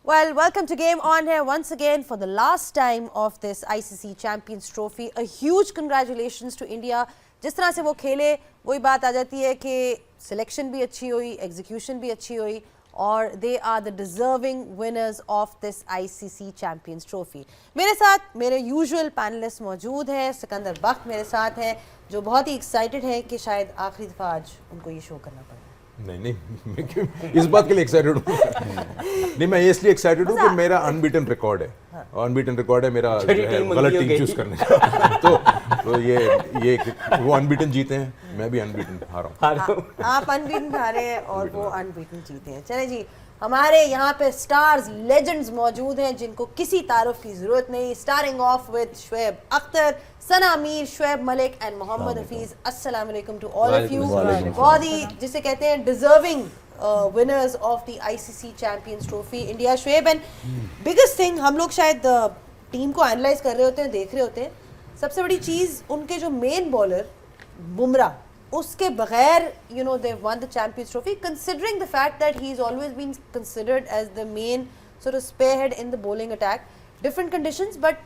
Well, welcome to Game On here once again for the last time of this ICC Champions Trophy. A huge congratulations to India. जिस तरह से वो खेले वही बात आ जाती है कि सिलेक्शन भी अच्छी हुई, एग्जीक्यूशन भी अच्छी हुई और they are the deserving winners of this ICC champions trophy. मेरे साथ मेरे यूजुअल पैनलिस्ट मौजूद हैं। सिकंदर बख्त मेरे साथ हैं जो बहुत ही एक्साइटेड है कि शायद आखिरी दफ़ा आज उनको ये शो करना पड़े। नहीं मैं क्यों इस बात के लिए एक्साइटेड हूँ नहीं, मैं इसलिए एक्साइटेड हूँ कि मेरा अनबीटन रिकॉर्ड है, अनबीटन रिकॉर्ड है मेरा जो है गलत टीम चूज करने का तो ये वो अनबीटन जीते हैं, मैं भी अनबीटन हारा हूँ। आप अनबीटन हारे हैं और वो अनबीटन जीते हैं। चले जी, हमारे यहाँ पे स्टार्स लेजेंड्स मौजूद हैं जिनको किसी तारुफ की जरूरत नहीं। Starting off with Shoaib Akhtar, Sana Mir, Shoaib Malik and Mohammad Hafeez. अस्सलाम वालेकुम टू ऑल ऑफ यू। बहुत ही जिसे कहते हैं deserving winners of the ICC champions trophy India. Shoaib, and biggest thing हम लोग शायद टीम को एनालाइज कर रहे होते हैं, देख रहे होते हैं, सबसे बड़ी चीज़ उनके जो मेन बॉलर बुमराह, उसके बगैर you know they've won the Champions Trophy, considering the fact that he's always been considered as the main sort of spearhead in the bowling attack. Different conditions, but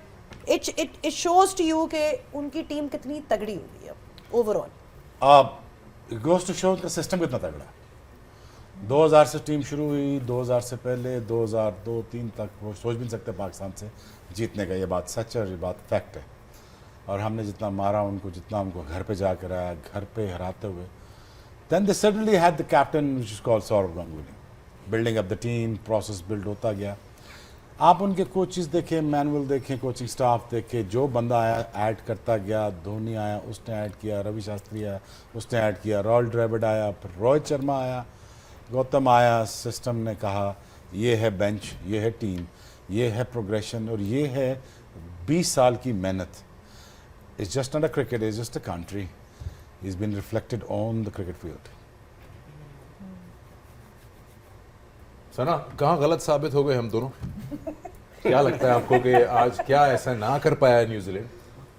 it shows to you कि उनकी team कितनी तगड़ी हो गई है overall. It goes to show का system कितना तगड़ा है। 2000 से टीम शुरू हुई, 2000 से पहले 2002-3 तक वो सोच भी नहीं सकते पाकिस्तान से जीतने का। ये बात सच है और ये बात फैक्ट है। और हमने जितना मारा उनको, जितना हमको घर पे जाकर आया, घर पे हराते हुए, then they suddenly had the captain which is called Sourav Ganguly. Building up the team, process build होता गया। आप उनके कोचेस देखें, मैनुअल देखें, कोचिंग स्टाफ देखें, जो बंदा आया ऐड करता गया। धोनी आया, उसने ऐड किया, रवि शास्त्री आया, उसने ऐड किया, रॉयल ड्रेविड आया, फिर रोहित शर्मा आया, गौतम आया। सिस्टम ने कहा ये है बेंच, ये है टीम, ये है प्रोग्रेशन और ये है 20 साल की मेहनत। It's just not a cricket, it's just a country. It's been reflected on the cricket field. सना, कहाँ गलत साबित हो गए हम दोनों? क्या लगता है आपको कि आज क्या ऐसा ना कर पाया न्यूजीलैंड?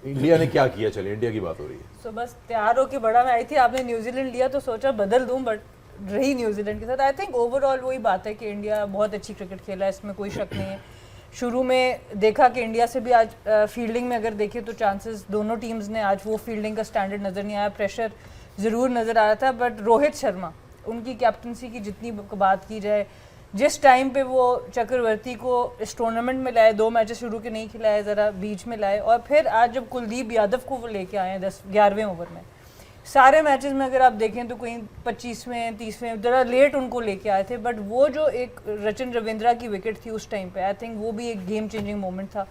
इंडिया ने क्या किया? चले इंडिया की बात हो रही है। So, बस तैयार होके बड़ा मैं आई थी, आपने न्यूजीलैंड लिया तो सोचा बदल दूं, बट रही न्यूजीलैंड के साथ। आई थिंक ओवरऑल वही बात है कि इंडिया बहुत अच्छी क्रिकेट खेला है, इसमें कोई शक नहीं है। शुरू में देखा कि इंडिया से भी आज फील्डिंग में अगर देखें तो चांसेस दोनों टीम्स ने आज वो फील्डिंग का स्टैंडर्ड नज़र नहीं आया। प्रेशर ज़रूर नज़र आ रहा था, बट रोहित शर्मा, उनकी कैप्टनसी की जितनी बात की जाए, जिस टाइम पे वो चक्रवर्ती को इस टूर्नामेंट में लाए, 2 मैचेस शुरू के नहीं खिलाए, ज़रा बीच में लाए, और फिर आज जब कुलदीप यादव को वो लेके आए हैं 11वें ओवर में, सारे मैचेस में अगर आप देखें तो कहीं 25वें 30वें ज़रा लेट उनको लेके आए थे, बट वो जो एक रचिन रविंद्रा की विकेट थी उस टाइम पे, आई थिंक वो भी एक गेम चेंजिंग मोमेंट था।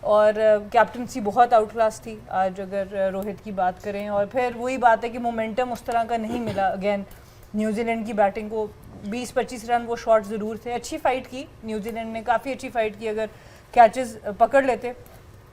और कैप्टनसी बहुत आउट क्लास थी आज अगर रोहित की बात करें। और फिर वही बात है कि मोमेंटम उस तरह का नहीं मिला। अगेन न्यूजीलैंड की बैटिंग को 20-25 रन वो शॉट ज़रूर थे। अच्छी फाइट की न्यूजीलैंड ने, काफ़ी अच्छी फाइट की अगर कैचेस पकड़ लेते,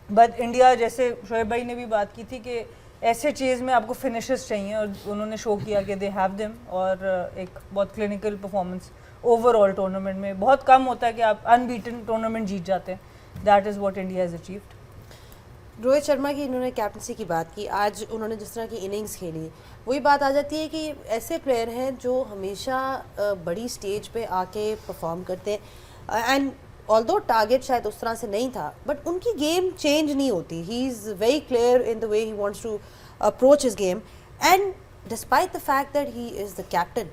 बट इंडिया, जैसे शोएब भाई ने भी बात की थी कि ऐसे चीज़ में आपको फिनिशर्स चाहिए, और उन्होंने शो किया कि दे हैव देम। और एक बहुत क्लिनिकल परफॉर्मेंस ओवरऑल टूर्नामेंट में। बहुत कम होता है कि आप अनबीटन टूर्नामेंट जीत जाते हैं। That is what India has achieved. Rohit Sharma की इन्होंने कैप्टनसी की बात की, आज उन्होंने जिस तरह की इनिंग्स खेली, वही बात आ जाती है कि ऐसे प्लेयर हैं जो हमेशा बड़ी स्टेज पे आके परफॉर्म करते हैं। एंड ऑल्दो टारगेट शायद उस तरह से नहीं था, बट उनकी गेम चेंज नहीं होती। He is very clear in the way he wants to approach his game, and despite the fact that he is the captain,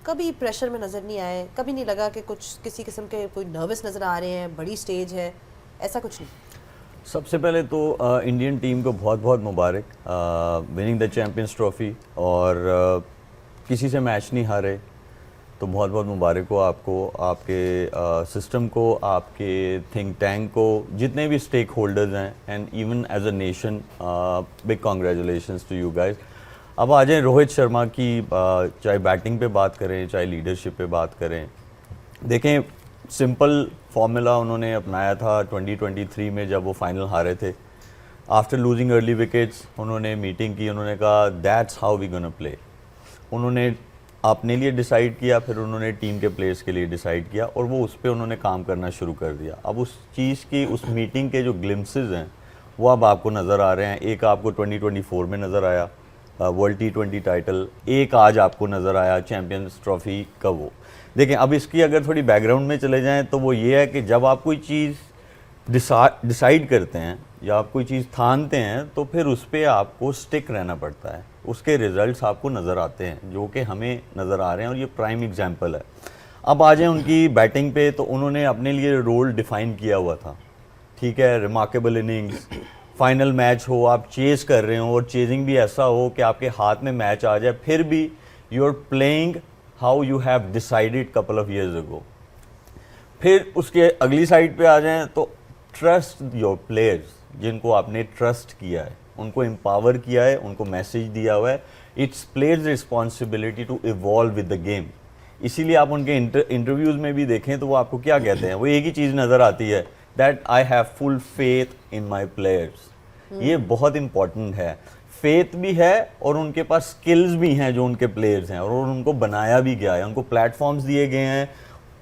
कभी प्रेशर में नज़र नहीं आए, कभी नहीं लगा कि कुछ किसी किस्म के कोई नर्वस नज़र आ रहे हैं, बड़ी स्टेज है, ऐसा कुछ नहीं। सबसे पहले तो इंडियन टीम को बहुत बहुत मुबारक विनिंग द चैम्पियंस ट्रॉफी, और किसी से मैच नहीं हारे, तो बहुत बहुत मुबारक हो आपको, आपके सिस्टम को, आपके थिंक टैंक को, जितने भी स्टेक होल्डर्स हैं, and even as a nation big congratulations to you guys. अब आ जाएँ रोहित शर्मा की, चाहे बैटिंग पे बात करें, चाहे लीडरशिप पे बात करें। देखें, सिंपल फार्मूला उन्होंने अपनाया था 2023 में जब वो फाइनल हारे थे। आफ्टर लूजिंग अर्ली विकेट्स उन्होंने मीटिंग की, उन्होंने कहा that's how we gonna play. उन्होंने अपने लिए डिसाइड किया, फिर उन्होंने टीम के प्लेयर्स के लिए डिसाइड किया, और वो उस पर उन्होंने काम करना शुरू कर दिया। अब उस चीज़ की, उस मीटिंग के जो ग्लिम्पसेस हैं वो अब आपको नज़र आ रहे हैं। एक आपको 2024 में नज़र आया, वर्ल्ड T20 टाइटल, एक आज आपको नज़र आया चैम्पियंस ट्रॉफी का वो। देखें, अब इसकी अगर थोड़ी बैकग्राउंड में चले जाएं तो वो ये है कि जब आप कोई चीज़ डिसाइड करते हैं या आप कोई चीज़ ठानते हैं तो फिर उस पर आपको स्टिक रहना पड़ता है, उसके रिजल्ट्स आपको नज़र आते हैं, जो कि हमें नज़र आ रहे हैं और ये प्राइम एग्जांपल है। अब आ जाए उनकी बैटिंग पे, तो उन्होंने अपने लिए रोल डिफ़ाइन किया हुआ था, ठीक है, रिमार्केबल इनिंग्स, फाइनल मैच हो, आप चेज़ कर रहे हो और चेजिंग भी ऐसा हो कि आपके हाथ में मैच आ जाए, फिर भी you are playing how you have decided couple of years ago. फिर उसके अगली साइड पे आ जाएं तो ट्रस्ट योर प्लेयर्स, जिनको आपने ट्रस्ट किया है, उनको एम्पावर किया है, उनको मैसेज दिया हुआ है, it's players responsibility to evolve with the game. इसीलिए आप उनके इंटरव्यूज़ में भी देखें तो वो आपको क्या कहते हैं, वो एक ही चीज़ नज़र आती है, that I have full faith in my players. ये बहुत इंपॉर्टेंट है, फेथ भी है और उनके पास स्किल्स भी हैं जो उनके प्लेयर्स हैं, और उनको बनाया भी गया है, उनको प्लेटफॉर्म्स दिए गए हैं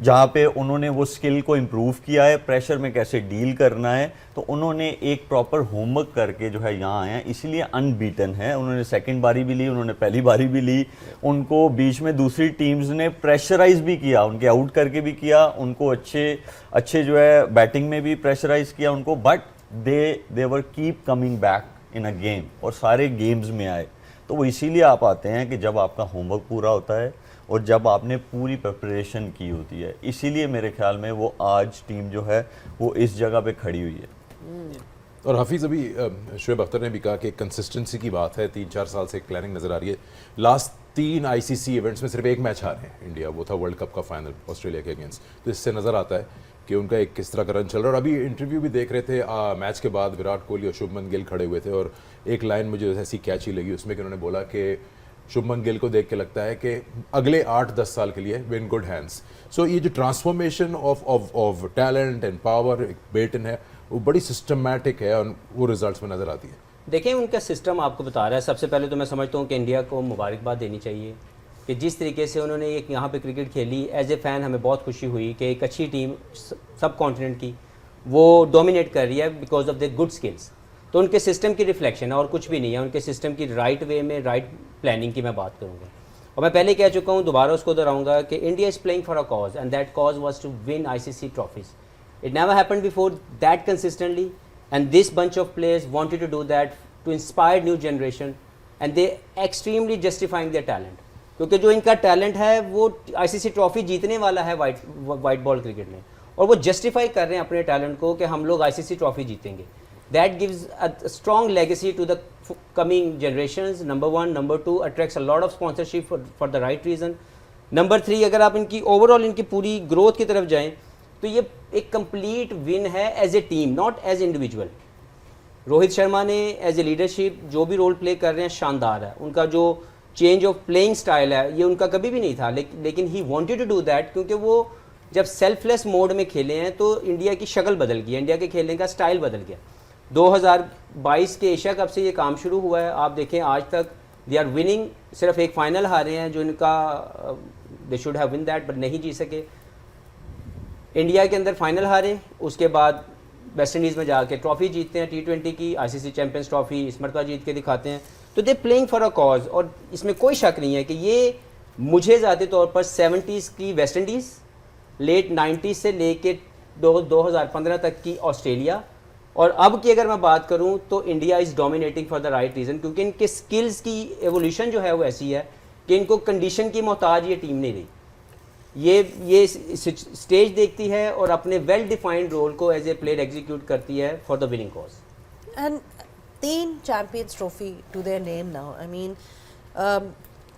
जहाँ पे उन्होंने वो स्किल को इम्प्रूव किया है, प्रेशर में कैसे डील करना है, तो उन्होंने एक प्रॉपर होमवर्क करके जो है यहाँ आए हैं, इसलिए अनबीटन है। उन्होंने सेकंड बारी भी ली, उन्होंने पहली बारी भी ली, उनको बीच में दूसरी टीम्स ने प्रेशराइज भी किया, उनके आउट करके भी किया, उनको अच्छे जो है बैटिंग में भी प्रेशराइज किया उनको, but they were keep coming back in a game, और सारे गेम्स में आए। तो वो इसीलिए आप आते हैं कि जब आपका होमवर्क पूरा होता है और जब आपने पूरी प्रिपरेशन की होती है, इसीलिए मेरे ख्याल में वो आज टीम जो है वो इस जगह पे खड़ी हुई है। और हफीज़, अभी शुएब अख्तर ने भी कहा कि कंसिस्टेंसी की बात है, 3-4 साल से एक प्लानिंग नज़र आ रही है। लास्ट 3 ICC इवेंट्स में सिर्फ एक मैच हारे हैं इंडिया, वो था वर्ल्ड कप का फाइनल ऑस्ट्रेलिया के अगेंस्ट। तो इससे नज़र आता है कि उनका एक किस तरह का रन चल रहा है। और अभी इंटरव्यू भी देख रहे थे मैच के बाद, विराट कोहली और शुभमन गिल खड़े हुए थे, और एक लाइन मुझे ऐसी कैची लगी उसमें कि उन्होंने बोला कि शुभमन गिल को देख के लगता है कि अगले 8-10 साल के लिए विन गुड हैंड्स। सो ये जो transformation of talent and power baton है, वो बड़ी सिस्टमैटिक है और वो रिजल्ट्स में नज़र आती है। देखें, उनका सिस्टम आपको बता रहा है। सबसे पहले तो मैं समझता हूँ कि इंडिया को मुबारकबाद देनी चाहिए कि जिस तरीके से उन्होंने एक यहाँ पे क्रिकेट खेली, एज ए फ़ैन हमें बहुत खुशी हुई कि एक अच्छी टीम सब कॉन्टिनेंट की वो डोमिनेट कर रही है because of the good skills. तो उनके सिस्टम की रिफ्लेक्शन है और कुछ भी नहीं है, उनके सिस्टम की राइट वे में राइट प्लानिंग की मैं बात करूँगा। और मैं पहले कह चुका हूँ, दोबारा उसको दोहराऊंगा कि India is playing for a cause and that cause was to win ICC trophies. It never happened before that consistently, and this bunch of players wanted to do that to inspire new generation, and they extremely justifying their talent. क्योंकि जो इनका talent है वो ICC trophy जीतने वाला है white ball cricket में, और वो जस्टिफाई कर रहे हैं अपने टैलेंट को कि हम लोग ICC ट्रॉफी जीतेंगे। That gives a strong legacy to the coming generations. Number 1, number 2, attracts a lot of sponsorship for the right reason. Number 3, अगर आप इनकी ओवरऑल इनकी पूरी ग्रोथ की तरफ जाएं तो ये एक कंप्लीट विन है as a team, not as individual. Rohit Sharma ने एज ए लीडरशिप जो भी रोल प्ले कर रहे हैं शानदार है। उनका जो चेंज ऑफ प्लेइंग स्टाइल है ये उनका कभी भी नहीं था, लेकिन he wanted to do that, क्योंकि वो जब सेल्फलेस मोड में खेले हैं तो इंडिया की शक्ल बदल गई, इंडिया के खेलने का स्टाइल बदल गया। 2022 के एशिया कप से ये काम शुरू हुआ है। आप देखें आज तक दे आर विनिंग, सिर्फ एक फाइनल हारे हैं जो इनका they should have win that but नहीं जीत सके। इंडिया के अंदर फाइनल हारे, उसके बाद वेस्ट इंडीज़ में जाके ट्रॉफी जीतते हैं T20 की, ICC चैंपियंस ट्रॉफी इस मरतबा जीत के दिखाते हैं। तो they playing for a cause, और इसमें कोई शक नहीं है कि ये मुझे ज़ाती तौर पर 70s की वेस्ट इंडीज़, लेट 90s से लेके 2015 तक की ऑस्ट्रेलिया, और अब की अगर मैं बात करूं तो India is dominating for the right reason, क्योंकि इनके स्किल्स की एवोल्यूशन जो है वो ऐसी है कि इनको कंडीशन की मोहताज ये टीम नहीं रही। ये स्टेज देखती है और अपने वेल डिफाइंड रोल को एज ए प्लेयर एग्जीक्यूट करती है for the winning cause. And 3 champions trophy to their name now. I mean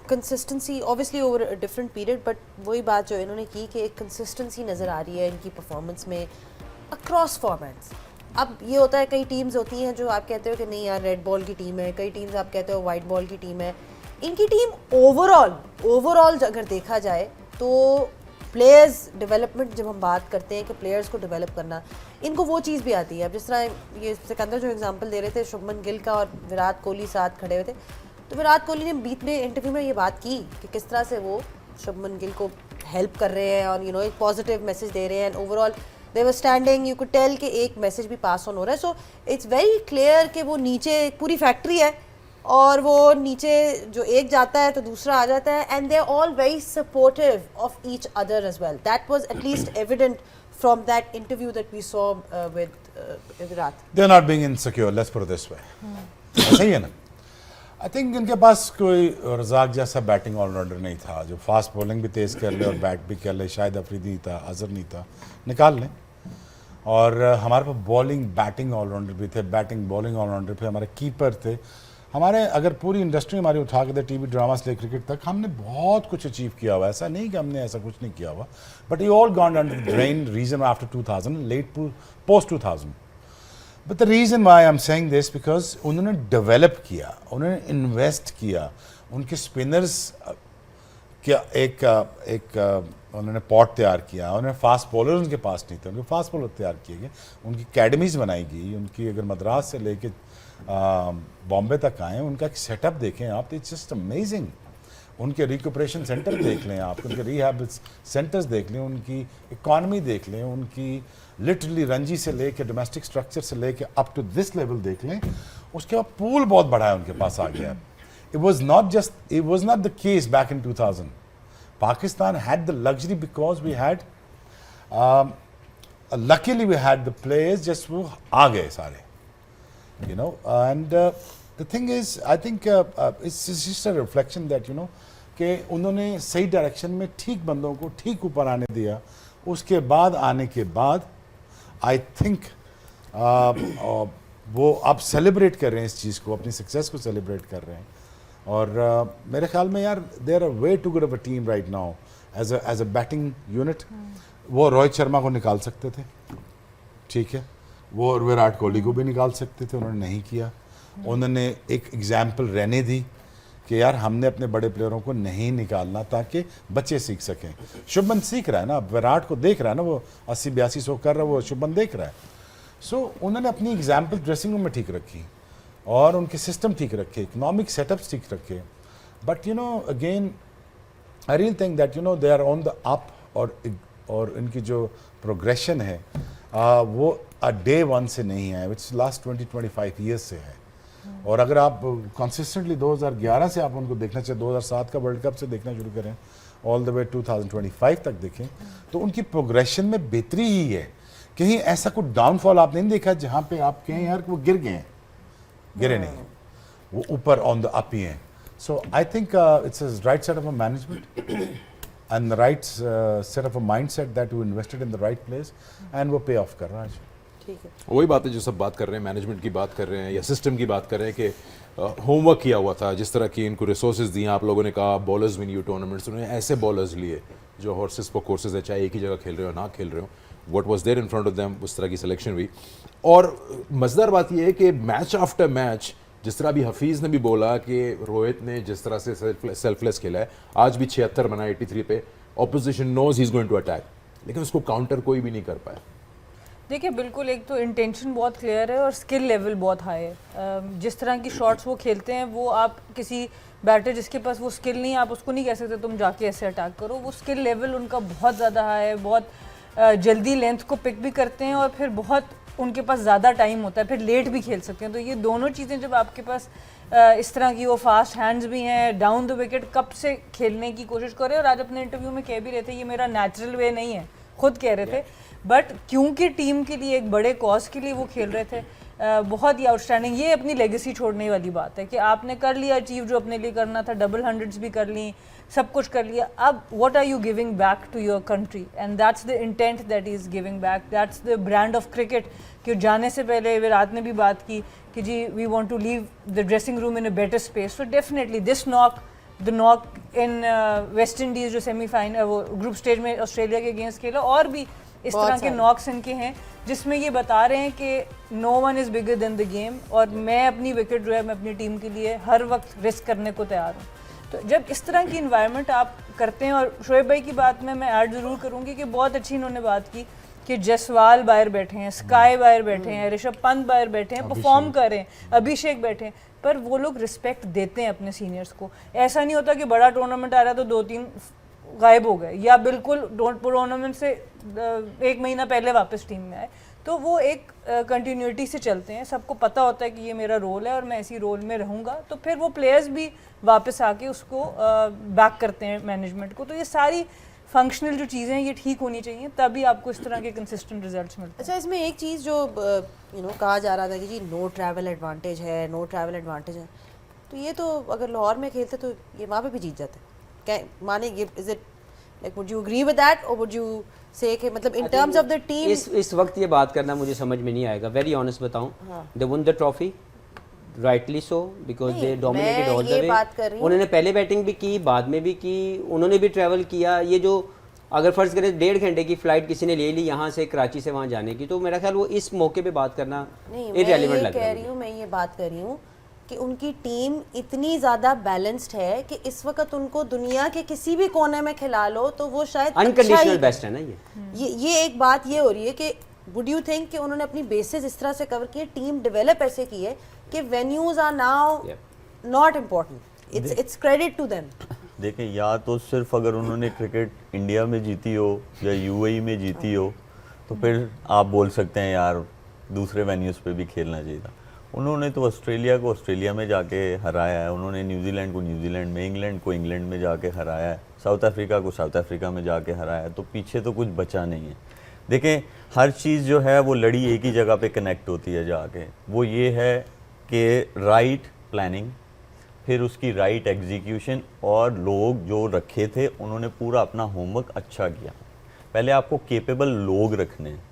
consistency obviously over a different period, but वही बात जो इन्होंने की कि एक कंसिस्टेंसी नज़र आ रही है इनकी परफॉर्मेंस में अक्रॉस फॉर्मेट्स। अब ये होता है, कई टीम्स होती हैं जो आप कहते हो कि नहीं यार रेड बॉल की टीम है, कई टीम्स आप कहते हो वाइट बॉल की टीम है। इनकी टीम ओवरऑल अगर देखा जाए तो प्लेयर्स डेवलपमेंट, जब हम बात करते हैं कि प्लेयर्स को डेवलप करना, इनको वो चीज़ भी आती है। अब जिस तरह ये सिकंदर जो एग्जांपल दे रहे थे शुभमन गिल का और विराट कोहली साथ खड़े हुए थे, तो विराट कोहली ने बीच में इंटरव्यू में ये बात की कि किस तरह से वो शुभमन गिल को हेल्प कर रहे हैं और एक पॉजिटिव मैसेज दे रहे हैं, and overall they were standing, you could tell कि एक मैसेज भी पास ऑन हो रहा है। सो इट्स वेरी क्लियर कि वो नीचे पूरी फैक्ट्री है और वो नीचे जो एक जाता है तो दूसरा आ जाता है, and they are all very supportive of each other as well. That was at least evident from that interview that we saw with Virat. They are not being insecure, let's put it this way. सही है ना. I think इनके पास कोई रज़ाक जैसा batting allrounder नहीं था जो fast bowling भी तेज़ कर ले और बैट भी कर ले. शायद अफरीदी नहीं था, अजहर नहीं था, निकाल लें. और हमारे पास बॉलिंग बैटिंग ऑलराउंडर भी थे, बैटिंग बॉलिंग ऑलराउंडर थे, हमारे कीपर थे, हमारे अगर पूरी इंडस्ट्री हमारी उठा के दे टीवी ड्रामा से ले क्रिकेट तक, हमने बहुत कुछ अचीव किया हुआ. ऐसा नहीं कि हमने ऐसा कुछ नहीं किया हुआ, but you all gone under the drain region after 2000, let post 2000. But the reason why I am saying this because उन्होंने डेवलप किया, उन्होंने इन्वेस्ट किया. उनके स्पिनर्स क्या एक उन्होंने पॉट तैयार किया. उन्होंने फास्ट बॉलर उनके पास नहीं थे, उनके फास्ट बॉलर तैयार किए गए. उनकी अकेडमीज़ बनाई गई. उनकी अगर मद्रास से लेके बॉम्बे तक आए, उनका एक सेटअप देखें आप, इट्स जस्ट अमेजिंग. उनके रिकूपरेशन सेंटर देख लें आप, उनके रिहैब सेंटर्स देख लें, उनकी इकॉनमी देख लें, उनकी लिटरली रणजी से लेके डोमेस्टिक स्ट्रक्चर से लेके अप टू दिस लेवल देख लें. उसके बाद पूल बहुत बड़ा है उनके पास आ गया. It was not the case back in 2000. Pakistan had the luxury because we had luckily we had the players just वो आ गए सारे, you know. And the thing is I think it's just a reflection that you know कि उन्होंने सही direction में ठीक बंदों को ठीक ऊपर आने दिया. उसके बाद आने के बाद आई थिंक वो अब सेलिब्रेट कर रहे हैं इस चीज़ को, अपनी सक्सेस को सेलिब्रेट कर रहे हैं. और मेरे ख्याल में यार there are way too good of a team right now as a batting unit. वो रोहित शर्मा को निकाल सकते थे, ठीक है, वो विराट कोहली को भी निकाल सकते थे, उन्होंने नहीं किया. उन्होंने एक एग्जाम्पल रहने दी कि यार हमने अपने बड़े प्लेयरों को नहीं निकालना ताकि बच्चे सीख सकें. शुभमन सीख रहा है ना, विराट को देख रहा है ना, वो 80-82 कर रहा है, वो शुभमन देख रहा है. सो उन्होंने अपनी एग्जाम्पल ड्रेसिंग रूम में ठीक रखी और उनके सिस्टम ठीक रखे, इकोनॉमिक सेटअप्स ठीक रखे. But you know again I really think that you know they are on the up. और इनकी जो प्रोग्रेशन है वो डे वन से नहीं है, विच लास्ट 20-25 ईयर्स से है. और अगर आप कंसिस्टेंटली 2011 से आप उनको देखना चाहिए, 2007 का वर्ल्ड कप से देखना शुरू करें, ऑल द वे 2025 तक देखें, तो उनकी प्रोग्रेशन में बेहतरी ही है. कहीं ऐसा कुछ डाउनफॉल आप नहीं देखा जहाँ पे आप कहें यार वो गिर गए हैं. गिरे नहीं, वो ऊपर ऑन द अप ही हैं. So I think it's a right set of a management and the right set of a mindset that you invested in the right place and वो पे ऑफ कर रहा है. ठीक है, वही बात है जो सब बात कर रहे हैं, मैनेजमेंट की बात कर रहे हैं या सिस्टम की बात कर रहे हैं कि होमवर्क किया हुआ था. जिस तरह की इनको रिसोर्सेज दिए, आप लोगों ने कहा बॉलर्स विन यू टूर्नामेंट्स, उन्होंने ऐसे बॉलर्स लिए जो हॉर्सेस पर कोर्सेज है, चाहे एक ही जगह खेल रहे हो ना खेल रहे हो, what was there in front of them, उस तरह की सिलेक्शन हुई. और मज़ेदार बात यह है कि मैच आफ्टर मैच, जिस तरह अभी हफीज़ ने भी बोला कि रोहित ने जिस तरह से सेल्फलेस खेला है, आज भी 76 बना 83 पे, opposition knows he is going to attack, लेकिन उसको काउंटर कोई भी नहीं कर पाया. देखिए बिल्कुल, एक तो इंटेंशन बहुत क्लियर है और स्किल लेवल बहुत हाई है. जिस तरह की शॉट्स वो खेलते हैं, वो आप किसी बैटर जिसके पास वो स्किल नहीं, आप उसको नहीं कह सकते तुम जाके ऐसे अटैक करो. वो स्किल लेवल उनका बहुत ज़्यादा हाई है, बहुत जल्दी लेंथ को पिक भी करते हैं और फिर बहुत उनके पास ज़्यादा टाइम होता है, फिर लेट भी खेल सकते हैं. तो ये दोनों चीज़ें जब आपके पास इस तरह की, वो फास्ट हैंड्स भी हैं, डाउन द विकेट कब से खेलने की कोशिश कर रहे हैं. और आज अपने इंटरव्यू में कह भी रहे थे ये मेरा नेचुरल वे नहीं है, खुद कह रहे थे, बट क्योंकि टीम के लिए, एक बड़े कॉज के लिए वो खेल रहे थे. बहुत ही आउटस्टैंडिंग. ये अपनी लेगेसी छोड़ने वाली बात है कि आपने कर लिया अचीव जो अपने लिए करना था, डबल हंड्रेड्स भी कर ली, सब कुछ कर लिया. अब what are you giving back to your country, and that's the intent that is giving back, that's the brand of cricket. कि जाने से पहले विराट ने भी बात की कि जी we want to leave the dressing room in a better space. So definitely this knock, the knock in West Indies जो सेमीफाइनल, वो ग्रुप स्टेज में ऑस्ट्रेलिया के अगेंस्ट खेला, और भी इस तरह के नॉक्स इनके हैं जिसमें ये बता रहे हैं कि no one is bigger than the game. और मैं अपनी विकेट जो है मैं अपनी टीम के लिए हर वक्त रिस्क करने को तैयार हूँ. तो जब इस तरह की इन्वायरमेंट आप करते हैं, और शोएब भाई की बात में मैं ऐड ज़रूर करूँगी कि बहुत अच्छी इन्होंने बात की कि जसवाल बाहर बैठे हैं, स्काई बाहर बैठे हैं, ऋषभ पंत बाहर बैठे हैं, परफॉर्म कर रहे हैं, अभिषेक बैठे हैं, पर वो लोग रिस्पेक्ट देते हैं अपने सीनियर्स को. ऐसा नहीं होता कि बड़ा टूर्नामेंट आ रहा है तो 2-3 गायब हो गए, या बिल्कुल टूर्नामेंट से 1 महीना पहले वापस टीम में आए. तो वो एक कंटिन्यूटी से चलते हैं, सबको पता होता है कि ये मेरा रोल है और मैं इसी रोल में रहूँगा, तो फिर वो प्लेयर्स भी वापस आके उसको बैक करते हैं मैनेजमेंट को। तो ये सारी फंक्शनल जो चीज़ें हैं ये ठीक होनी चाहिए, तभी आपको इस तरह के कंसिस्टेंट रिजल्ट्स मिलते हैं। अच्छा, इसमें एक चीज़ जो कहा जा रहा था कि जी नो ट्रैवल एडवांटेज है, नो ट्रैवल एडवांटेज है, तो ये तो अगर लाहौर में खेलते तो ये वहाँ पे भी जीत जाते, क्या माने ये? Is it like would you agree with that or would you say कि मतलब in terms of the team इस वक्त ये बात करना मुझे समझ में नहीं आएगा, वेरी ऑनेस्ट बताऊं। They won the trophy rightly so because they dominated all the way. उन्होंने पहले बैटिंग भी की, बाद में भी की, उन्होंने भी ट्रैवल किया। ये जो अगर फर्ज करें 1.5 घंटे की फ्लाइट किसी ने ले ली यहाँ से कराची से वहाँ जाने की, तो मेरा ख्याल वो इस मौके पे बात करना इररिलेवेंट लग रहा है। मैं ये बात कर रही हूँ कि उनकी टीम इतनी ज़्यादा बैलेंस्ड है कि इस वक्त उनको दुनिया के किसी भी कोने में खिला लो तो वो शायद अनकंडीशनल बेस्ट है ना ये एक बात ये हो रही है कि वुड यू थिंक कि उन्होंने अपनी बेसिस इस तरह से कवर किए, टीम डेवलप ऐसे की है कि venues are now not important, it's credit to them. देखें, या तो सिर्फ अगर उन्होंने क्रिकेट इंडिया में जीती हो या यूएई में जीती हो तो फिर आप बोल सकते हैं यार दूसरे वेन्यूज़ पे भी खेलना चाहिए था। उन्होंने तो ऑस्ट्रेलिया को ऑस्ट्रेलिया में जाके हराया है, उन्होंने न्यूजीलैंड को न्यूजीलैंड में, इंग्लैंड को इंग्लैंड में जाके हराया है, साउथ अफ्रीका को साउथ अफ्रीका में जाके हराया है, तो पीछे तो कुछ बचा नहीं है। देखें, हर चीज़ जो है वो लड़ी एक ही जगह पे कनेक्ट होती है जाके, वो ये है कि राइट प्लानिंग, फिर उसकी राइट एग्जीक्यूशन, और लोग जो रखे थे उन्होंने पूरा अपना होमवर्क अच्छा किया। पहले आपको केपेबल लोग रखने हैं,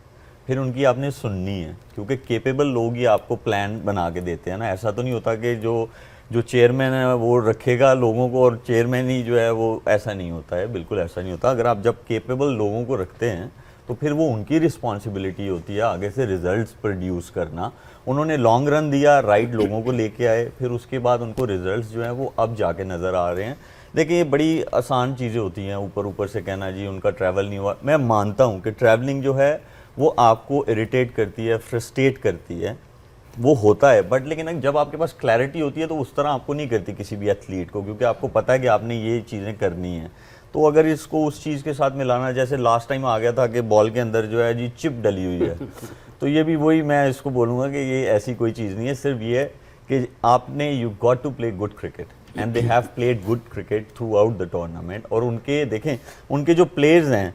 फिर उनकी आपने सुननी है, क्योंकि केपेबल लोग ही आपको प्लान बना के देते हैं ना। ऐसा तो नहीं होता कि जो चेयरमैन है वो रखेगा लोगों को और चेयरमैन ही जो है वो, ऐसा नहीं होता है, बिल्कुल ऐसा नहीं होता। अगर आप जब केपेबल लोगों को रखते हैं तो फिर वो उनकी रिस्पॉन्सिबिलिटी होती है आगे से रिजल्ट्स प्रोड्यूस करना। उन्होंने लॉन्ग रन दिया, राइट लोगों को लेके आए, फिर उसके बाद उनको रिजल्ट्स जो हैं वो अब जाके नज़र आ रहे हैं। देखिए, ये बड़ी आसान चीज़ें होती हैं ऊपर ऊपर से कहना जी उनका ट्रैवल नहीं हुआ। मैं मानता हूँ कि ट्रैवलिंग जो है वो आपको इरिटेट करती है, फ्रस्ट्रेट करती है, वो होता है, बट लेकिन जब आपके पास क्लैरिटी होती है तो उस तरह आपको नहीं करती किसी भी एथलीट को, क्योंकि आपको पता है कि आपने ये चीज़ें करनी है। तो अगर इसको उस चीज़ के साथ मिलाना, जैसे लास्ट टाइम आ गया था कि बॉल के अंदर जो है जी चिप डली हुई है तो ये भी वही मैं इसको बोलूँगा कि ये ऐसी कोई चीज़ नहीं है, सिर्फ ये है कि आपने you got to play good cricket and they have played good cricket throughout the tournament. और उनके देखें, उनके जो प्लेयर्स हैं,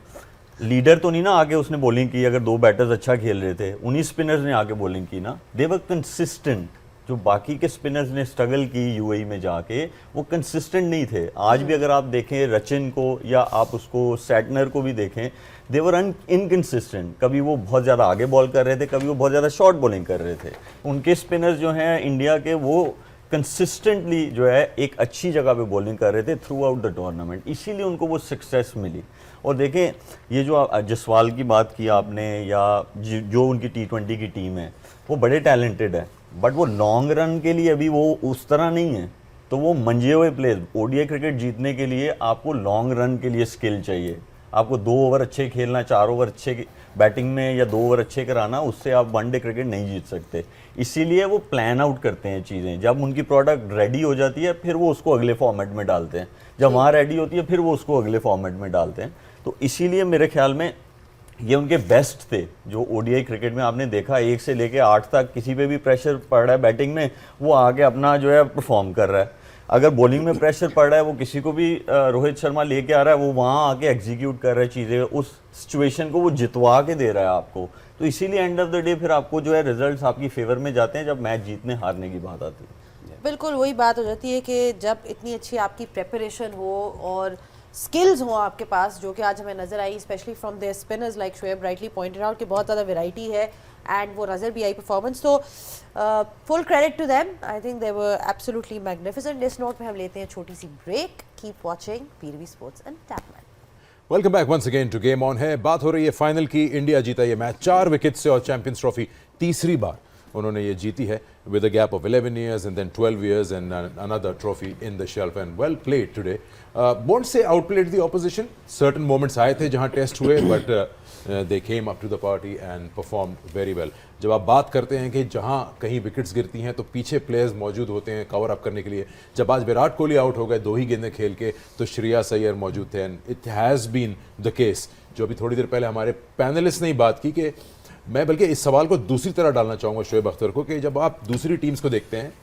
लीडर तो नहीं ना आके उसने बॉलिंग की, अगर 2 बैटर्स अच्छा खेल रहे थे उन्हीं स्पिनर्स ने आके बॉलिंग की ना, दे वर कंसिस्टेंट। जो बाकी के स्पिनर्स ने स्ट्रगल की यूएई में जाके, वो कंसिस्टेंट नहीं थे। आज भी अगर आप देखें रचिन को या आप उसको सैटनर को भी देखें, दे वर इनकंसिस्टेंट। कभी वो बहुत ज़्यादा आगे बॉल कर रहे थे, कभी वो बहुत ज़्यादा शॉर्ट बॉलिंग कर रहे थे। उनके स्पिनर्स जो हैं इंडिया के, वो कंसिस्टेंटली जो है एक अच्छी जगह पे बॉलिंग कर रहे थे थ्रू आउट द टूर्नामेंट, इसीलिए उनको वो सक्सेस मिली। और देखें, ये जो जसवाल की बात की आपने, या जो उनकी T20 की टीम है, वो बड़े टैलेंटेड है, बट वो लॉन्ग रन के लिए अभी वो उस तरह नहीं है। तो वो मंजे हुए प्लेयर, ओडीआई क्रिकेट जीतने के लिए आपको लॉन्ग रन के लिए स्किल चाहिए। आपको 2 ओवर अच्छे खेलना, 4 ओवर अच्छे बैटिंग में या 2 ओवर अच्छे कराना, उससे आप वनडे क्रिकेट नहीं जीत सकते। इसीलिए वो प्लान आउट करते हैं चीज़ें। जब उनकी प्रोडक्ट रेडी हो जाती है फिर वो उसको अगले फॉर्मेट में डालते हैं, जब वहाँ रेडी होती है फिर वो उसको अगले फॉर्मेट में डालते हैं। तो इसीलिए मेरे ख्याल में ये उनके बेस्ट थे। जो ओडीआई क्रिकेट में आपने देखा 1 से लेके 8 तक किसी पे भी प्रेशर पड़ रहा है बैटिंग में, वो आके अपना जो है परफॉर्म कर रहा है। अगर बॉलिंग में प्रेशर पड़ रहा है, वो किसी को भी रोहित शर्मा लेके आ रहा है, वो वहाँ आके एग्जीक्यूट कर रहा है चीज़ें, उस सिचुएशन को वो जितवा के दे रहा है आपको। तो इसीलिए एंड ऑफ द डे फिर आपको जो है रिजल्ट्स आपकी फेवर में जाते हैं जब मैच जीतने हारने की बात आती है। बिल्कुल वही बात हो जाती है कि जब इतनी अच्छी आपकी प्रेपरेशन हो और स्किल्स हो आपके पास, जो कि आज हमें नज़र आई, specially from their spinners like Shoaib rightly pointed out कि बहुत ज़्यादा वैरायटी है एंड वो नज़र भी आई परफॉर्मेंस। तो full credit to them, I think they were absolutely magnificent. इस नोट पे हम लेते हैं छोटी सी break. Keep watching PTV sports and Tapmad. Welcome back once again to game on है। बात हो रही है फाइनल की। इंडिया जीता ये मैच 4 विकेट से और चैंपियंस ट्रॉफी तीसरी बार उन्होंने ये जीती है with a gap of 11 years and then 12 years and another trophy in the shelf, and well played today. Won't say outplayed the opposition. Certain moments आए थे जहां टेस्ट हुए, but they came up to the party and performed very well. जब आप बात करते हैं कि जहां कहीं विकेट्स गिरती हैं तो पीछे प्लेयर्स मौजूद होते हैं कवर अप करने के लिए, जब आज विराट कोहली आउट हो गए 2 ही गेंदें खेल के, तो श्रेयस अय्यर मौजूद थे। And it has been the case, जो अभी थोड़ी देर पहले हमारे पैनलिस्ट ने बात की कि मैं बल्कि इस सवाल को दूसरी तरह डालना चाहूँगा शोएब अख्तर को कि जब आप दूसरी टीम्स को देखते हैं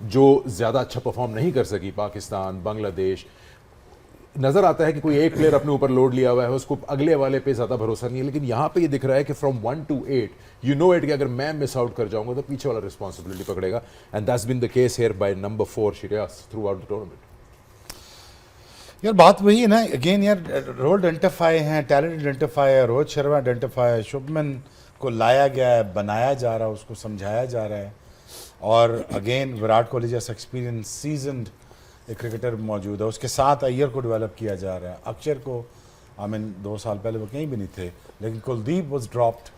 जो ज़्यादा अच्छा परफॉर्म नहीं कर सकी, पाकिस्तान, बांग्लादेश, नज़र आता है कि कोई एक प्लेयर अपने ऊपर लोड लिया हुआ है, उसको अगले वाले पे ज़्यादा भरोसा नहीं है, लेकिन यहाँ पे ये दिख रहा है कि from 1 to 8 you know it कि अगर मैं मिस आउट कर जाऊँगा तो पीछे वाला रिस्पॉन्सिबिलिटी पकड़ेगा, and that's been the case here by number 4 Shreyas throughout the tournament. यार बात वही है ना, अगेन यार रोल आइडेंटिफाई हैं, टैलेंट आइडेंटिफाई है, रोहित शर्मा आइडेंटिफाई है, शुभमन को लाया गया है, बनाया जा रहा है, उसको समझाया जा रहा है, और अगेन विराट कोहली जैसा एक्सपीरियंस सीजनड एक क्रिकेटर मौजूद है, उसके साथ अय्यर को डेवलप किया जा रहा है, अक्षर को आई मीन 2 साल पहले वो कहीं भी नहीं थे, लेकिन Kuldeep was dropped